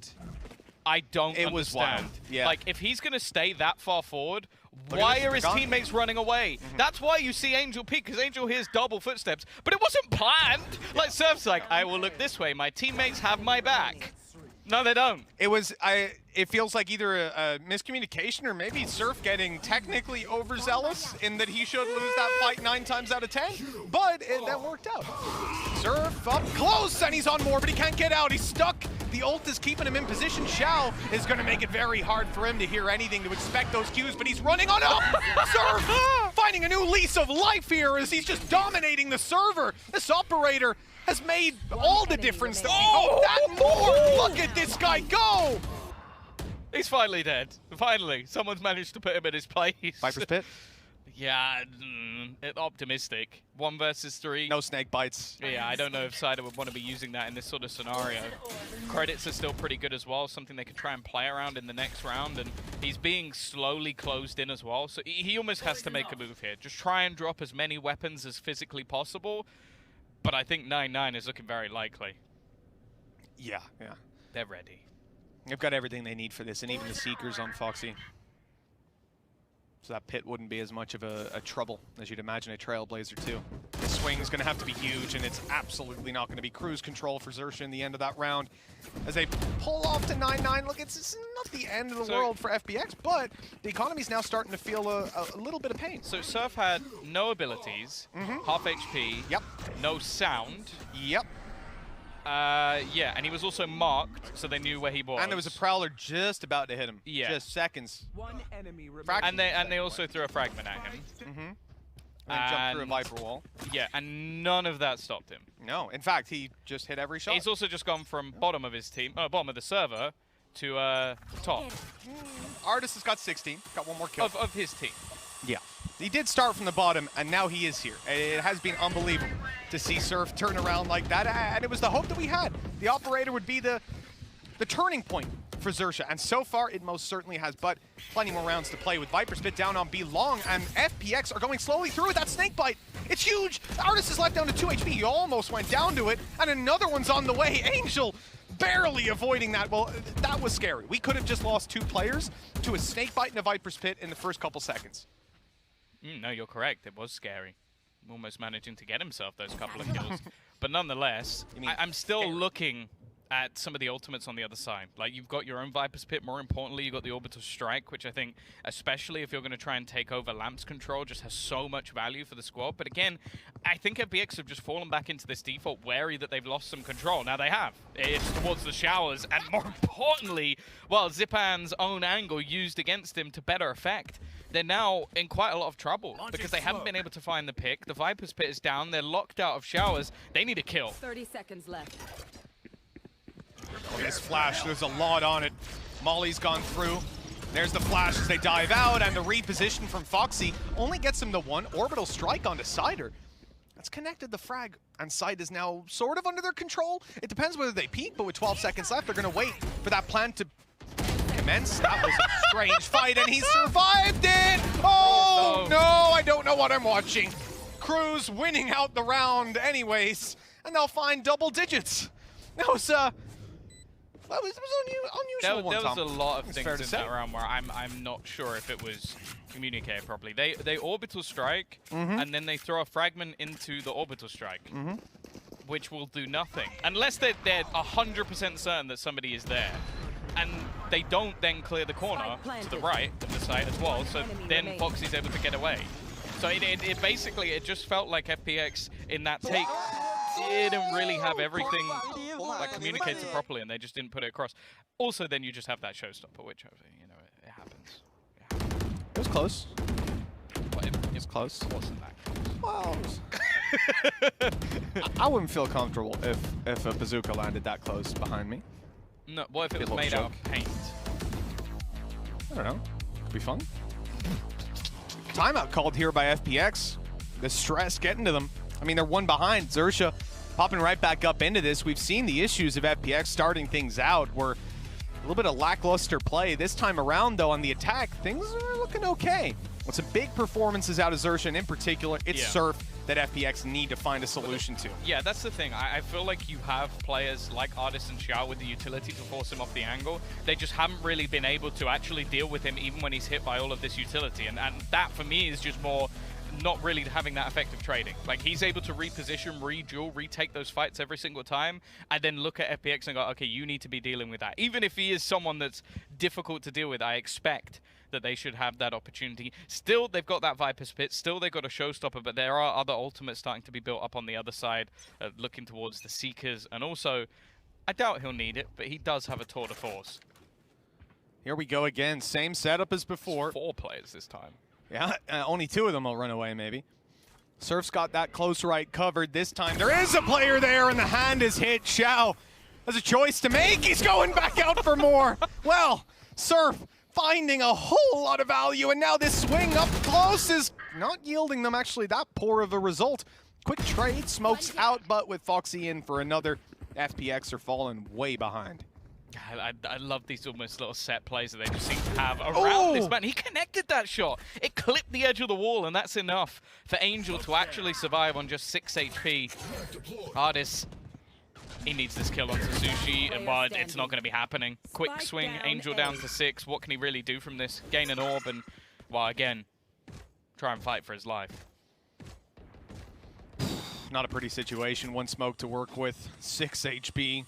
I don't understand. It was wild. Yeah. Like, if he's going to stay that far forward, why are his teammates running away? That's why you see Angel peek, because Angel hears double footsteps, but it wasn't planned. Like, Surf's like, I will look this way. My teammates have my back. No, they don't. It feels like either a miscommunication or maybe Surf getting technically overzealous in that he should lose that fight 9 times out of 10, but that worked out. Surf up close, and he's on more, but he can't get out. He's stuck. The ult is keeping him in position. Xiao is going to make it very hard for him to hear anything, to expect those cues, but he's running on up. Surf finding a new lease of life here as he's just dominating the server. This operator has made all the difference. Oh, that more! Look at this guy go! He's finally dead. Finally, someone's managed to put him in his place. Viper's Pit? Yeah, optimistic. 1 versus 3. No snake bites. Yeah, I don't know if Cider would want to be using that in this sort of scenario. Credits are still pretty good as well, something they could try and play around in the next round, and he's being slowly closed in as well, so he almost has to make a move here. Just try and drop as many weapons as physically possible, but I think 9-9 is looking very likely. Yeah. They're ready. They've got everything they need for this, and even the Seekers on Foxy. So that pit wouldn't be as much of a trouble as you'd imagine a Trailblazer too. The swing's going to have to be huge, and it's absolutely not going to be cruise control for XERXIA in the end of that round. As they pull off to 9-9, look, it's not the end of the world for FBX, but the economy's now starting to feel a little bit of pain. So Surf had no abilities, half HP, no sound. Yeah, and he was also marked, so they knew where he was. And there was a Prowler just about to hit him. Yeah. Just seconds. One enemy and they also threw a fragment at him. And then jumped through a Viper wall. Yeah, and none of that stopped him. No, in fact, he just hit every shot. He's also just gone from bottom of his team, bottom of the server, to top. Artis has got 16, got 1 more kill. Of his team. Yeah. He did start from the bottom, and now he is here. It has been unbelievable to see Surf turn around like that, and it was the hope that we had. The operator would be the the turning point for XERXIA, and so far it most certainly has, but plenty more rounds to play with Viper Spit down on B long, and FPX are going slowly through with that snake bite. It's huge! Artis is left down to 2 HP, he almost went down to it, and another one's on the way. Angel barely avoiding that. Well, that was scary. We could have just lost 2 players to a snake bite and a Viper Spit in the first couple seconds. No, you're correct. It was scary. Almost managing to get himself those couple of kills. But nonetheless, I'm still looking at some of the ultimates on the other side. Like, you've got your own Viper's Pit. More importantly, you've got the Orbital Strike, which I think, especially if you're going to try and take over Lamp's control, just has so much value for the squad. But again, I think FPX have just fallen back into this default, wary that they've lost some control. Now they have. It's towards the showers, and more importantly, well, Zipan's own angle used against him to better effect. They're now in quite a lot of trouble because they haven't been able to find the pick. The Viper's Pit is down. They're locked out of showers. They need a kill. 30 seconds left. Oh, this flash, there's a lot on it. Molly's gone through. There's the flash as they dive out, and the reposition from Foxy only gets him to 1 orbital strike onto Cider. That's connected the frag, and Side is now sort of under their control. It depends whether they peek, but with 12 seconds left, they're going to wait for that plan to commence. That was a strange fight, and he survived it! Oh, no, I don't know what I'm watching. Cruz winning out the round anyways, and they'll find double digits. That was unusual one, There was Tom. a lot of It's fair things to in that say. round where I'm not sure if it was communicated properly. They orbital strike, and then they throw a fragment into the orbital strike, which will do nothing. Unless they're 100% certain that somebody is there. And they don't then clear the corner to the right of the site as well, so then Foxy's able to get away. So it basically, it just felt like FPX in that take didn't really have everything like communicated properly, and they just didn't put it across. Also, then you just have that showstopper, which, you know, it happens. It was close. But It's close. It wasn't that close. Well, I wouldn't feel comfortable if a bazooka landed that close behind me. No, what if it Be a was little made out of paint? I don't know. Could be fun. Timeout called here by FPX. The stress getting to them. I mean, they're 1 behind. XERXIA popping right back up into this. We've seen the issues of FPX starting things out where a little bit of lackluster play. This time around, though, on the attack, things are looking okay. With some big performances out of XERXIA, and in particular, it's Surf that FPX need to find a solution to. Yeah, that's the thing. I feel like you have players like Artis and Xiao with the utility to force him off the angle. They just haven't really been able to actually deal with him even when he's hit by all of this utility. And that, for me, is just more not really having that effective trading. Like, he's able to reposition, reduel, retake those fights every single time, and then look at FPX and go, okay, you need to be dealing with that. Even if he is someone that's difficult to deal with, I expect that they should have that opportunity. Still, they've got that Viper's Pit. Still, they've got a showstopper, but there are other ultimates starting to be built up on the other side, looking towards the Seekers. And also, I doubt he'll need it, but he does have a tour de force. Here we go again. Same setup as before. 4 players this time. Yeah, only 2 of them will run away, maybe. Surf's got that close right covered this time. There is a player there, and the hand is hit. Xiao has a choice to make. He's going back out for more. Well, Surf finding a whole lot of value, and now this swing up close is not yielding them actually that poor of a result. Quick trade, smokes out, but with Foxy in for another, FPX are falling way behind. I love these almost little set plays that they just seem to have around this man. He connected that shot. It clipped the edge of the wall, and that's enough for Angel to actually survive on just 6 HP. Artis, he needs this kill onto Sushi, but it's not going to be happening. Quick swing, Angel down to 6. What can he really do from this? Gain an orb and, well, again, try and fight for his life. Not a pretty situation. 1 smoke to work with, 6 HP.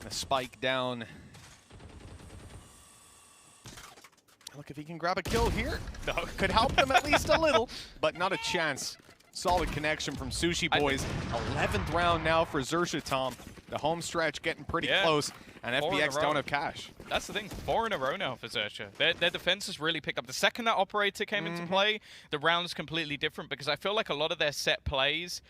A spike down. Look, if he can grab a kill here, could help them at least a little, but not a chance. Solid connection from Sushi Boys. 11th round now for XERXIA, Tom. The home stretch getting pretty close, and FPX don't have cash. That's the thing. 4 in a row now for XERXIA. Their defense has really picked up. The second that Operator came into play, the round's completely different because I feel like a lot of their set plays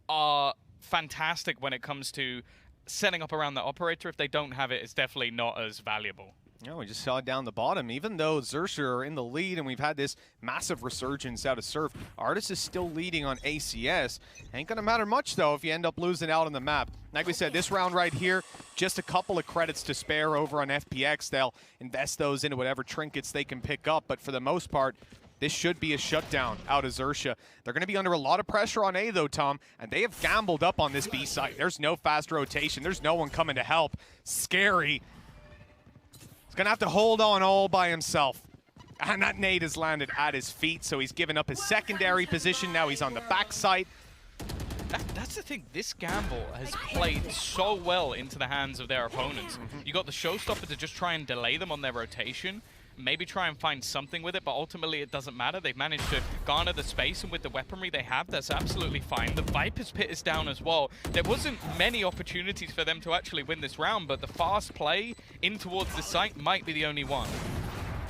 are fantastic when it comes to setting up around the Operator. If they don't have it, it's definitely not as valuable. Yeah, we just saw it down the bottom. Even though XERXIA are in the lead and we've had this massive resurgence out of Surf, Artis is still leading on ACS. Ain't gonna matter much though if you end up losing out on the map. Like we said, this round right here, just a couple of credits to spare over on FPX. They'll invest those into whatever trinkets they can pick up, but for the most part, this should be a shutdown out of XERXIA. They're going to be under a lot of pressure on A though, Tom, and they have gambled up on this B site. There's no fast rotation. There's no one coming to help. Scary. He's going to have to hold on all by himself. And that nade has landed at his feet, so he's given up his secondary position. Now he's on the backside. That's the thing. This gamble has played so well into the hands of their opponents. You got the showstopper to just try and delay them on their rotation. Maybe try and find something with it, but ultimately it doesn't matter. They've managed to garner the space, and with the weaponry they have, that's absolutely fine. The Viper's Pit is down as well. There wasn't many opportunities for them to actually win this round, but the fast play in towards the site might be the only one.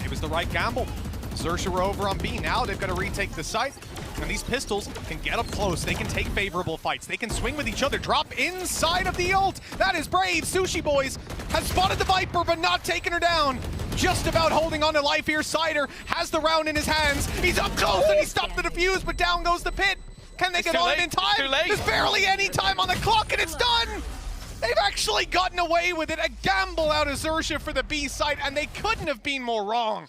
It was the right gamble. XERXIA were over on B. Now they've got to retake the site. And these pistols can get up close. They can take favorable fights. They can swing with each other. Drop inside of the ult. That is brave. Sushi Boys has spotted the Viper, but not taken her down. Just about holding on to life here. Cider has the round in his hands. He's up close and he stopped the defuse, but down goes the pit. Can they get on it in time? Too late. There's barely any time on the clock and it's done. They've actually gotten away with it. A gamble out of XERXIA for the B site, and they couldn't have been more wrong.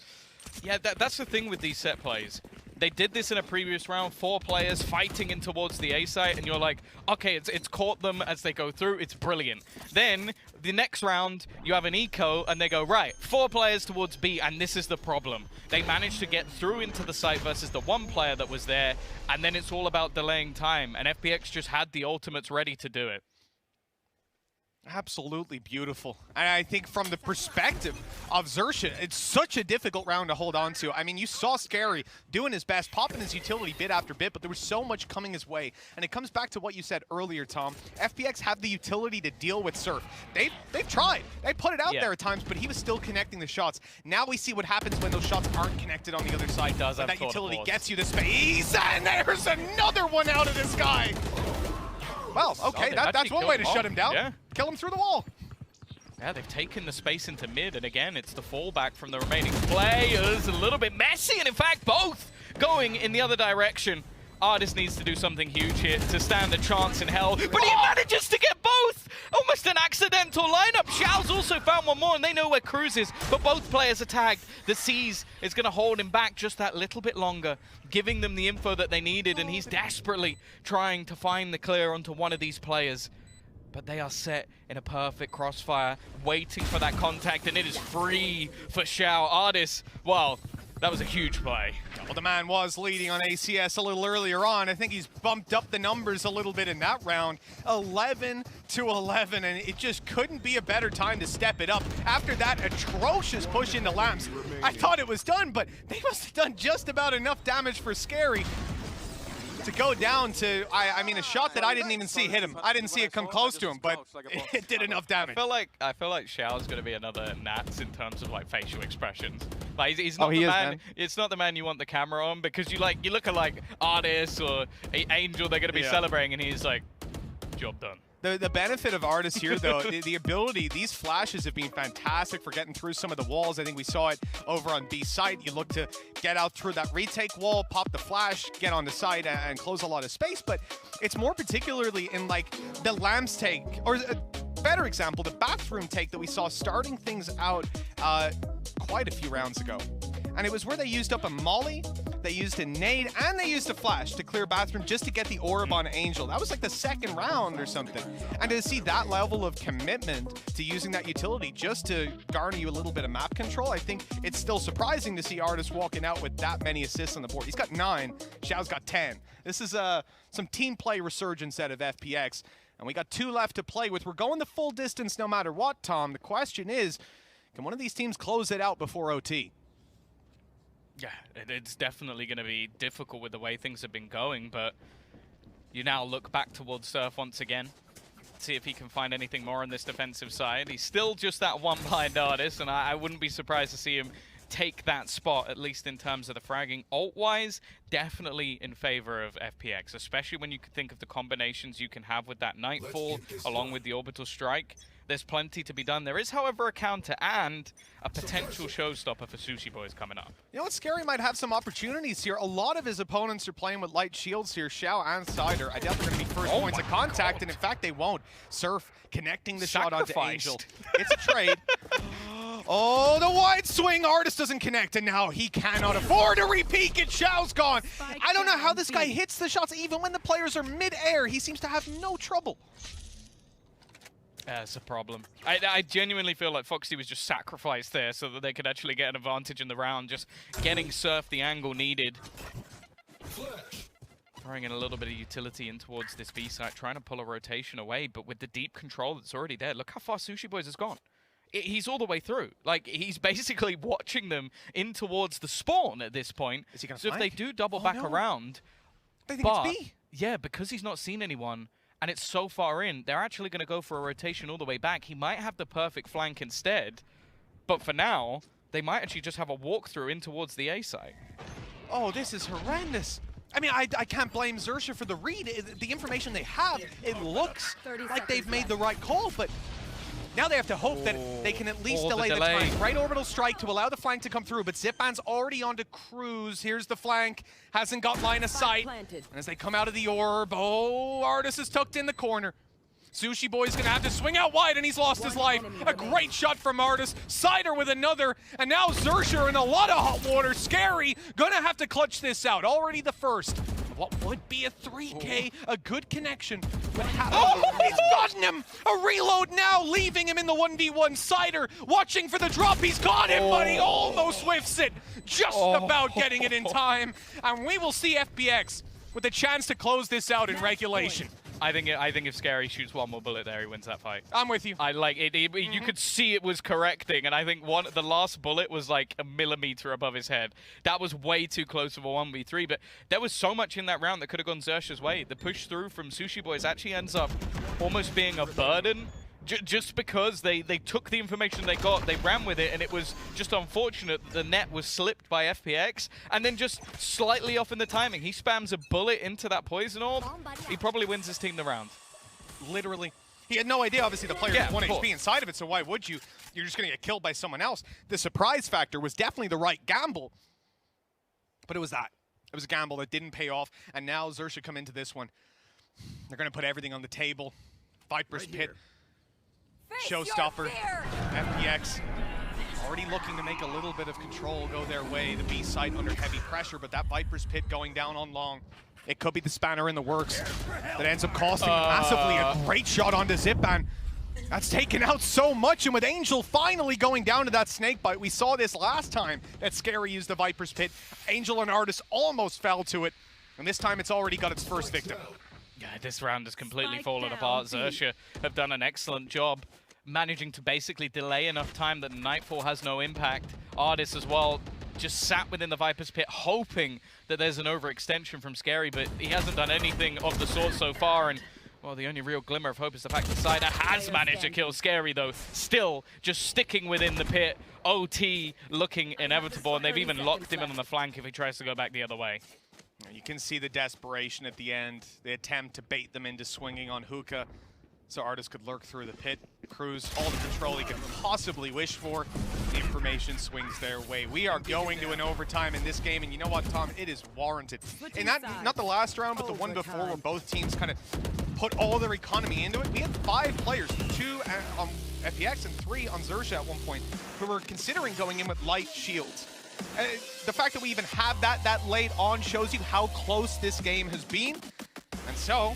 Yeah, that's the thing with these set plays. They did this in a previous round, 4 players fighting in towards the A site, and you're like, okay, it's caught them as they go through, it's brilliant. Then, the next round, you have an eco, and they go, right, 4 players towards B, and this is the problem. They managed to get through into the site versus the 1 player that was there, and then it's all about delaying time, and FPX just had the ultimates ready to do it. Absolutely beautiful. And I think from the perspective of XERXIA, it's such a difficult round to hold on to. I mean, you saw Scary doing his best, popping his utility bit after bit, but there was so much coming his way. And it comes back to what you said earlier, Tom. FPX have the utility to deal with Surf. They've tried. They put it out there at times, but he was still connecting the shots. Now we see what happens when those shots aren't connected on the other side. Does that utility gets you the space, and there's another one out of this guy. Well, okay, that's one way to shut him down. Yeah. Kill him through the wall. Yeah, they've taken the space into mid, and again, it's the fallback from the remaining players. A little bit messy, and in fact, both going in the other direction. Artis needs to do something huge here to stand a chance in hell, but he manages to get both! Almost an accidental lineup. Xiao's also found one more, and they know where Cruz is, but both players are tagged. The Seas is going to hold him back just that little bit longer, giving them the info that they needed, and he's desperately trying to find the clear onto one of these players. But they are set in a perfect crossfire, waiting for that contact, and it is free for Xiao. Artis, well, that was a huge play. Well, the man was leading on ACS a little earlier on. I think he's bumped up the numbers a little bit in that round. 11-11, and it just couldn't be a better time to step it up. After that atrocious push into Lamps, I thought it was done, but they must have done just about enough damage for Scary to go down to, I mean, a shot that I didn't even see hit him. I didn't see it come close to him, but it did enough damage. I feel like Xiao's going to be another Nats in terms of like facial expressions. Like he's not he the is, man. man. It's not the man you want the camera on, because you look at like Artis or Angel, they're going to be celebrating, and he's like, job done. The benefit of Artis here, though, the ability, these flashes have been fantastic for getting through some of the walls. I think we saw it over on B site. You look to get out through that retake wall, pop the flash, get on the side, and close a lot of space. But it's more particularly in, like, the Lambs take, or a better example, the bathroom take that we saw starting things out quite a few rounds ago. And it was where they used up a molly, they used a nade, and they used a flash to clear bathroom just to get the orb on Angel. That was like the second round or something. And to see that level of commitment to using that utility just to garner you a little bit of map control, I think it's still surprising to see Artis walking out with that many assists on the board. He's got 9, Xiao's got 10. This is some team play resurgence out of FPX. And we got 2 left to play with. We're going the full distance no matter what, Tom. The question is, can one of these teams close it out before OT? Yeah, it's definitely going to be difficult with the way things have been going, but you now look back towards Surf once again, see if he can find anything more on this defensive side. He's still just that one blind Artist, and I wouldn't be surprised to see him take that spot, at least in terms of the fragging. Ult-wise, definitely in favor of FPX, especially when you think of the combinations you can have with that Nightfall, along with the Orbital Strike. There's plenty to be done. There is, however, a counter and a potential showstopper for Sushi Boys coming up. You know what? Scary might have some opportunities here. A lot of his opponents are playing with light shields here. Xiao and Cider. I doubt they're going to be first points of contact, and in fact, they won't. Surf connecting the shot onto Angel. It's a trade. Oh, the wide swing. Artist doesn't connect, and now he cannot afford a repeat. And Xiao's gone. I don't know how this guy hits the shots. Even when the players are mid-air, he seems to have no trouble. That's a problem. I genuinely feel like Foxy was just sacrificed there so that they could actually get an advantage in the round, just getting Surf the angle needed. Throwing in a little bit of utility in towards this B site, trying to pull a rotation away, but with the deep control that's already there. Look how far Sushi Boys has gone. He's all the way through. Like, he's basically watching them in towards the spawn at this point. Is he gonna so flank? if they do double back around, They think it's B. yeah, because he's not seen anyone, and it's so far in, they're actually going to go for a rotation all the way back. He might have the perfect flank instead, but for now, they might actually just have a walkthrough in towards the A site. Oh, this is horrendous. I mean, I can't blame XERXIA for the read. The information they have, it looks like they've made the right call, but now they have to hope that they can at least delay the time. Right orbital strike to allow the flank to come through, but Zipman's already onto Cruz. Here's the flank, hasn't got line of sight. And as they come out of the orb, oh, Artis is tucked in the corner. Sushi Boy's gonna have to swing out wide, and he's lost his life. A great shot from Artis. Cider with another, and now XERXIA in a lot of hot water. Scary, gonna have to clutch this out. Already the first. What would be a 3K, a good connection. Oh, he's gotten him! A reload now, leaving him in the 1v1. Cider watching for the drop. He's got him, but he almost whiffs it. Just about getting it in time. And we will see FPX with a chance to close this out in regulation. I think if Scary shoots one more bullet there, he wins that fight. I'm with you. I like it. You could see it was correcting, and I think the last bullet was like a millimeter above his head. That was way too close of a 1v3, but there was so much in that round that could have gone XERXIA's way. The push through from Sushi Boys actually ends up almost being a burden. Just because they took the information they got, they ran with it, and it was just unfortunate that the net was slipped by FPX, and then just slightly off in the timing. He spams a bullet into that poison orb, he probably wins his team the round. Literally. He had no idea, obviously, the player had 1 HP inside of it, so why would you? You're just going to get killed by someone else. The surprise factor was definitely the right gamble, but it was that. It was a gamble that didn't pay off, and now XERXIA come into this one. They're going to put everything on the table. Viper's Pit. Showstopper, FPX, already looking to make a little bit of control go their way. The B site under heavy pressure, but that Viper's Pit going down on long. It could be the spanner in the works that ends up costing massively. A great shot onto Zipman. That's taken out so much, and with Angel finally going down to that snake bite, we saw this last time that Scary used the Viper's Pit. Angel and Artis almost fell to it, and this time it's already got its first victim. Yeah, this round has completely fallen apart. XERXIA have done an excellent job managing to basically delay enough time that Nightfall has no impact. Artis as well just sat within the Viper's Pit hoping that there's an overextension from Scary, but he hasn't done anything of the sort so far, and well, the only real glimmer of hope is the fact that Cider has managed to kill Scary, though. Still just sticking within the pit. OT looking inevitable, and they've even locked him in on the flank if he tries to go back the other way. You can see the desperation at the end. The attempt to bait them into swinging on Hookah so Artis could lurk through the pit. Cruz, all the control he could possibly wish for. The information swings their way. We are going to an overtime in this game, and you know what, Tom? It is warranted. And that, not the last round, but the one before where both teams kind of put all their economy into it. We had 5 players, 2 on FPX and 3 on XERXIA at one point, who were considering going in with light shields. The fact that we even have that late on shows you how close this game has been. And so,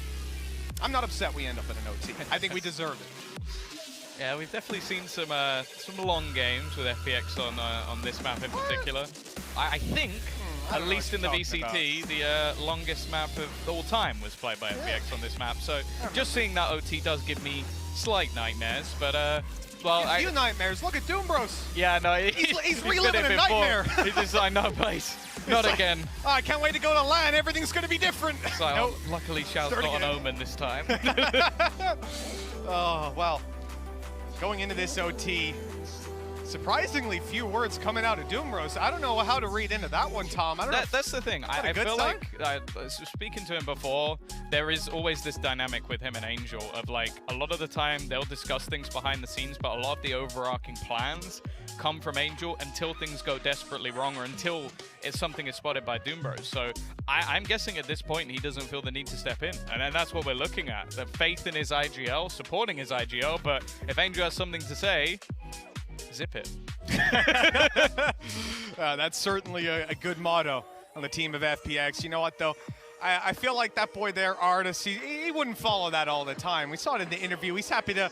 I'm not upset we end up at an OT. I think we deserve it. Yeah, we've definitely seen some long games with FPX on this map in particular. I think, at least in the VCT, the longest map of all time was played by FPX on this map. So just seeing that OT does give me slight nightmares, but well, a few nightmares. Look at Doombros. Yeah, no, he's reliving a nightmare. He's just like, no, please, not again. Oh, I can't wait to go to LAN. Everything's going to be different. So, nope. Luckily, Xiao's not an omen this time. Oh, well. Going into this OT, Surprisingly few words coming out of Doomrose. I don't know how to read into that one, Tom. I don't know. That's the thing. I good feel sign? like, speaking to him before, there is always this dynamic with him and Angel of like, a lot of the time they'll discuss things behind the scenes, but a lot of the overarching plans come from Angel until things go desperately wrong or until something is spotted by Doomrose. So I'm guessing at this point he doesn't feel the need to step in. And then that's what we're looking at. The faith in his IGL, supporting his IGL, but if Angel has something to say, zip it. That's certainly a good motto on the team of FPX. You know what, though? I feel like that boy there, Artis, he wouldn't follow that all the time. We saw it in the interview. He's happy to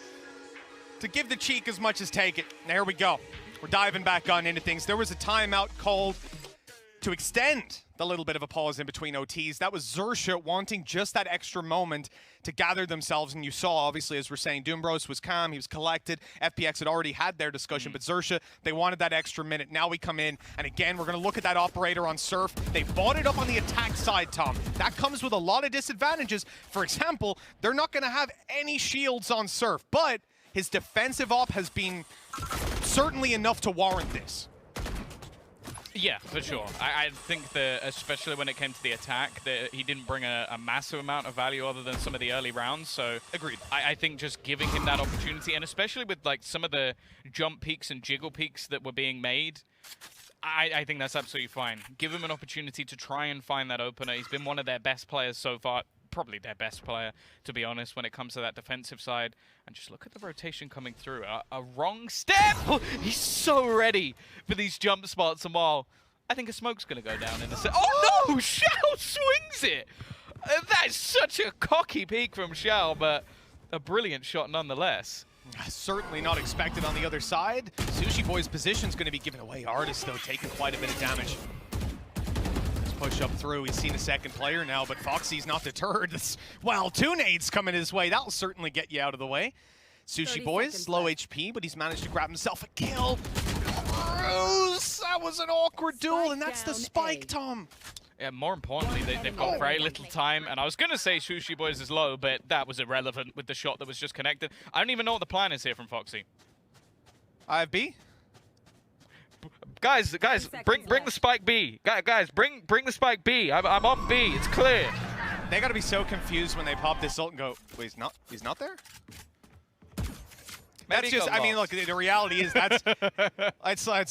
give the cheek as much as take it. There we go. We're diving back on into things. There was a timeout called to extend the little bit of a pause in between OTs. That was XERXIA wanting just that extra moment to gather themselves. And you saw, obviously, as we're saying, Doomrose was calm. He was collected. FPX had already had their discussion. But XERXIA, they wanted that extra minute. Now we come in. And again, we're going to look at that operator on Surf. They bought it up on the attack side, Tom. That comes with a lot of disadvantages. For example, they're not going to have any shields on Surf. But his defensive op has been certainly enough to warrant this. Yeah, for sure. I think that, especially when it came to the attack, that he didn't bring a massive amount of value other than some of the early rounds. So agreed. I think just giving him that opportunity, and especially with like some of the jump peaks and jiggle peaks that were being made, I think that's absolutely fine. Give him an opportunity to try and find that opener. He's been one of their best players so far. Probably their best player, to be honest, when it comes to that defensive side. And just look at the rotation coming through. A wrong step! He's so ready for these jump spots. And while I think a smoke's going to go down in the set. Oh no! Xiao swings it! That is such a cocky peek from Xiao, but a brilliant shot nonetheless. Certainly not expected on the other side. Sushi Boy's position's going to be given away. Artis, though, taking quite a bit of damage. Push up through. He's seen a second player now, but Foxy's not deterred. Well, 2 nades coming his way. That'll certainly get you out of the way. Sushi Boy's low HP, but he's managed to grab himself a kill. Cruz! That was an awkward duel, and that's the spike, Tom. Yeah, more importantly, they've got very little time, and I was going to say Sushi Boys is low, but that was irrelevant with the shot that was just connected. I don't even know what the plan is here from Foxy. IFB? Guys, bring the spike B. Guys, bring the spike B. I'm on B. It's clear. They gotta be so confused when they pop this ult and go, wait, he's not there? That's just, I mean, look, the reality is that's,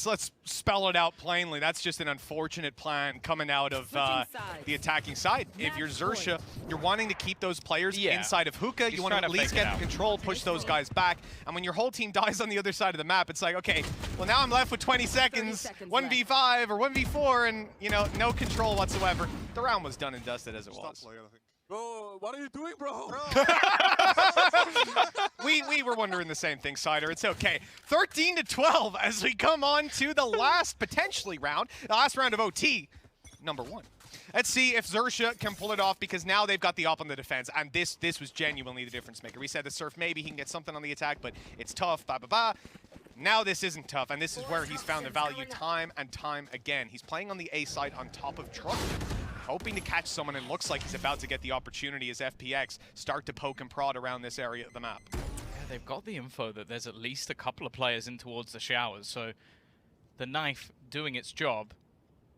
let's spell it out plainly. That's just an unfortunate plan coming out of the attacking side. If you're XERXIA, you're wanting to keep those players inside of hookah. You want to at least get the control, push those guys back. And when your whole team dies on the other side of the map, it's like, okay, well now I'm left with 20 seconds, 1v5 or 1v4, and, you know, no control whatsoever. The round was done and dusted as it was. Bro, what are you doing, bro? We were wondering the same thing, Cider. It's okay. 13-12 as we come on to the last, potentially round, the last round of OT, number 1. Let's see if XERXIA can pull it off, because now they've got the op on the defense, and this was genuinely the difference maker. We said the Surf, maybe he can get something on the attack, but it's tough, Now this isn't tough, and this is where he's found the value time and time again. He's playing on the A side on top of Truck, hoping to catch someone, and looks like he's about to get the opportunity as FPX start to poke and prod around this area of the map. Yeah, they've got the info that there's at least a couple of players in towards the showers, so the knife doing its job,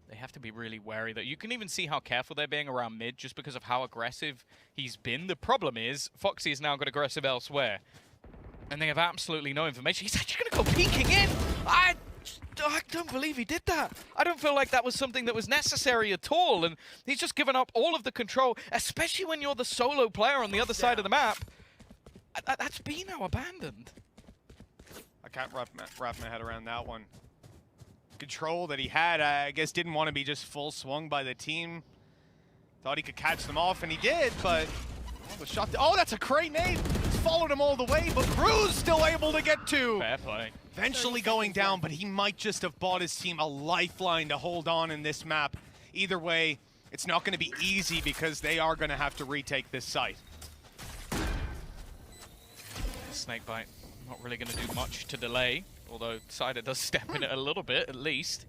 they have to be really wary. That you can even see how careful they're being around mid just because of how aggressive he's been. The problem is, Foxy has now got aggressive elsewhere, and they have absolutely no information. He's actually going to go peeking in. I don't believe he did that. I don't feel like that was something that was necessary at all, and he's just given up all of the control, especially when you're the solo player on the other side of the map. That's B now abandoned. I can't wrap my head around that one. Control that he had, I guess, didn't want to be just full swung by the team. Thought he could catch them off, and he did, but the shot. Oh, that's a great nade. Followed him all the way, but Cruz still able to get to. Fair play. Eventually going down, but he might just have bought his team a lifeline to hold on in this map. Either way, it's not going to be easy because they are going to have to retake this site. Snakebite, not really going to do much to delay, although Cider does step in it a little bit, at least.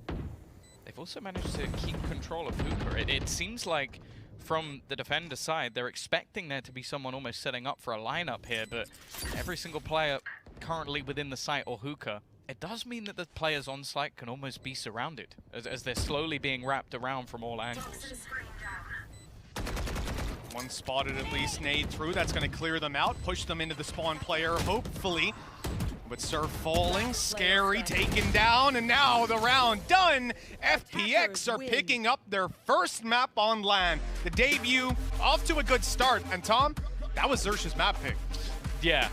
They've also managed to keep control of hookah. It seems like from the defender side, they're expecting there to be someone almost setting up for a lineup here, but every single player currently within the site or hookah it does mean that the players on site can almost be surrounded as they're slowly being wrapped around from all angles. One spotted at least, nade through. That's going to clear them out, push them into the spawn player, hopefully. But Surf falling, Scary taken down, and now the round done. FPX are picking up their first map on LAN. The debut off to a good start. And Tom, that was XERXIA's map pick. Yeah,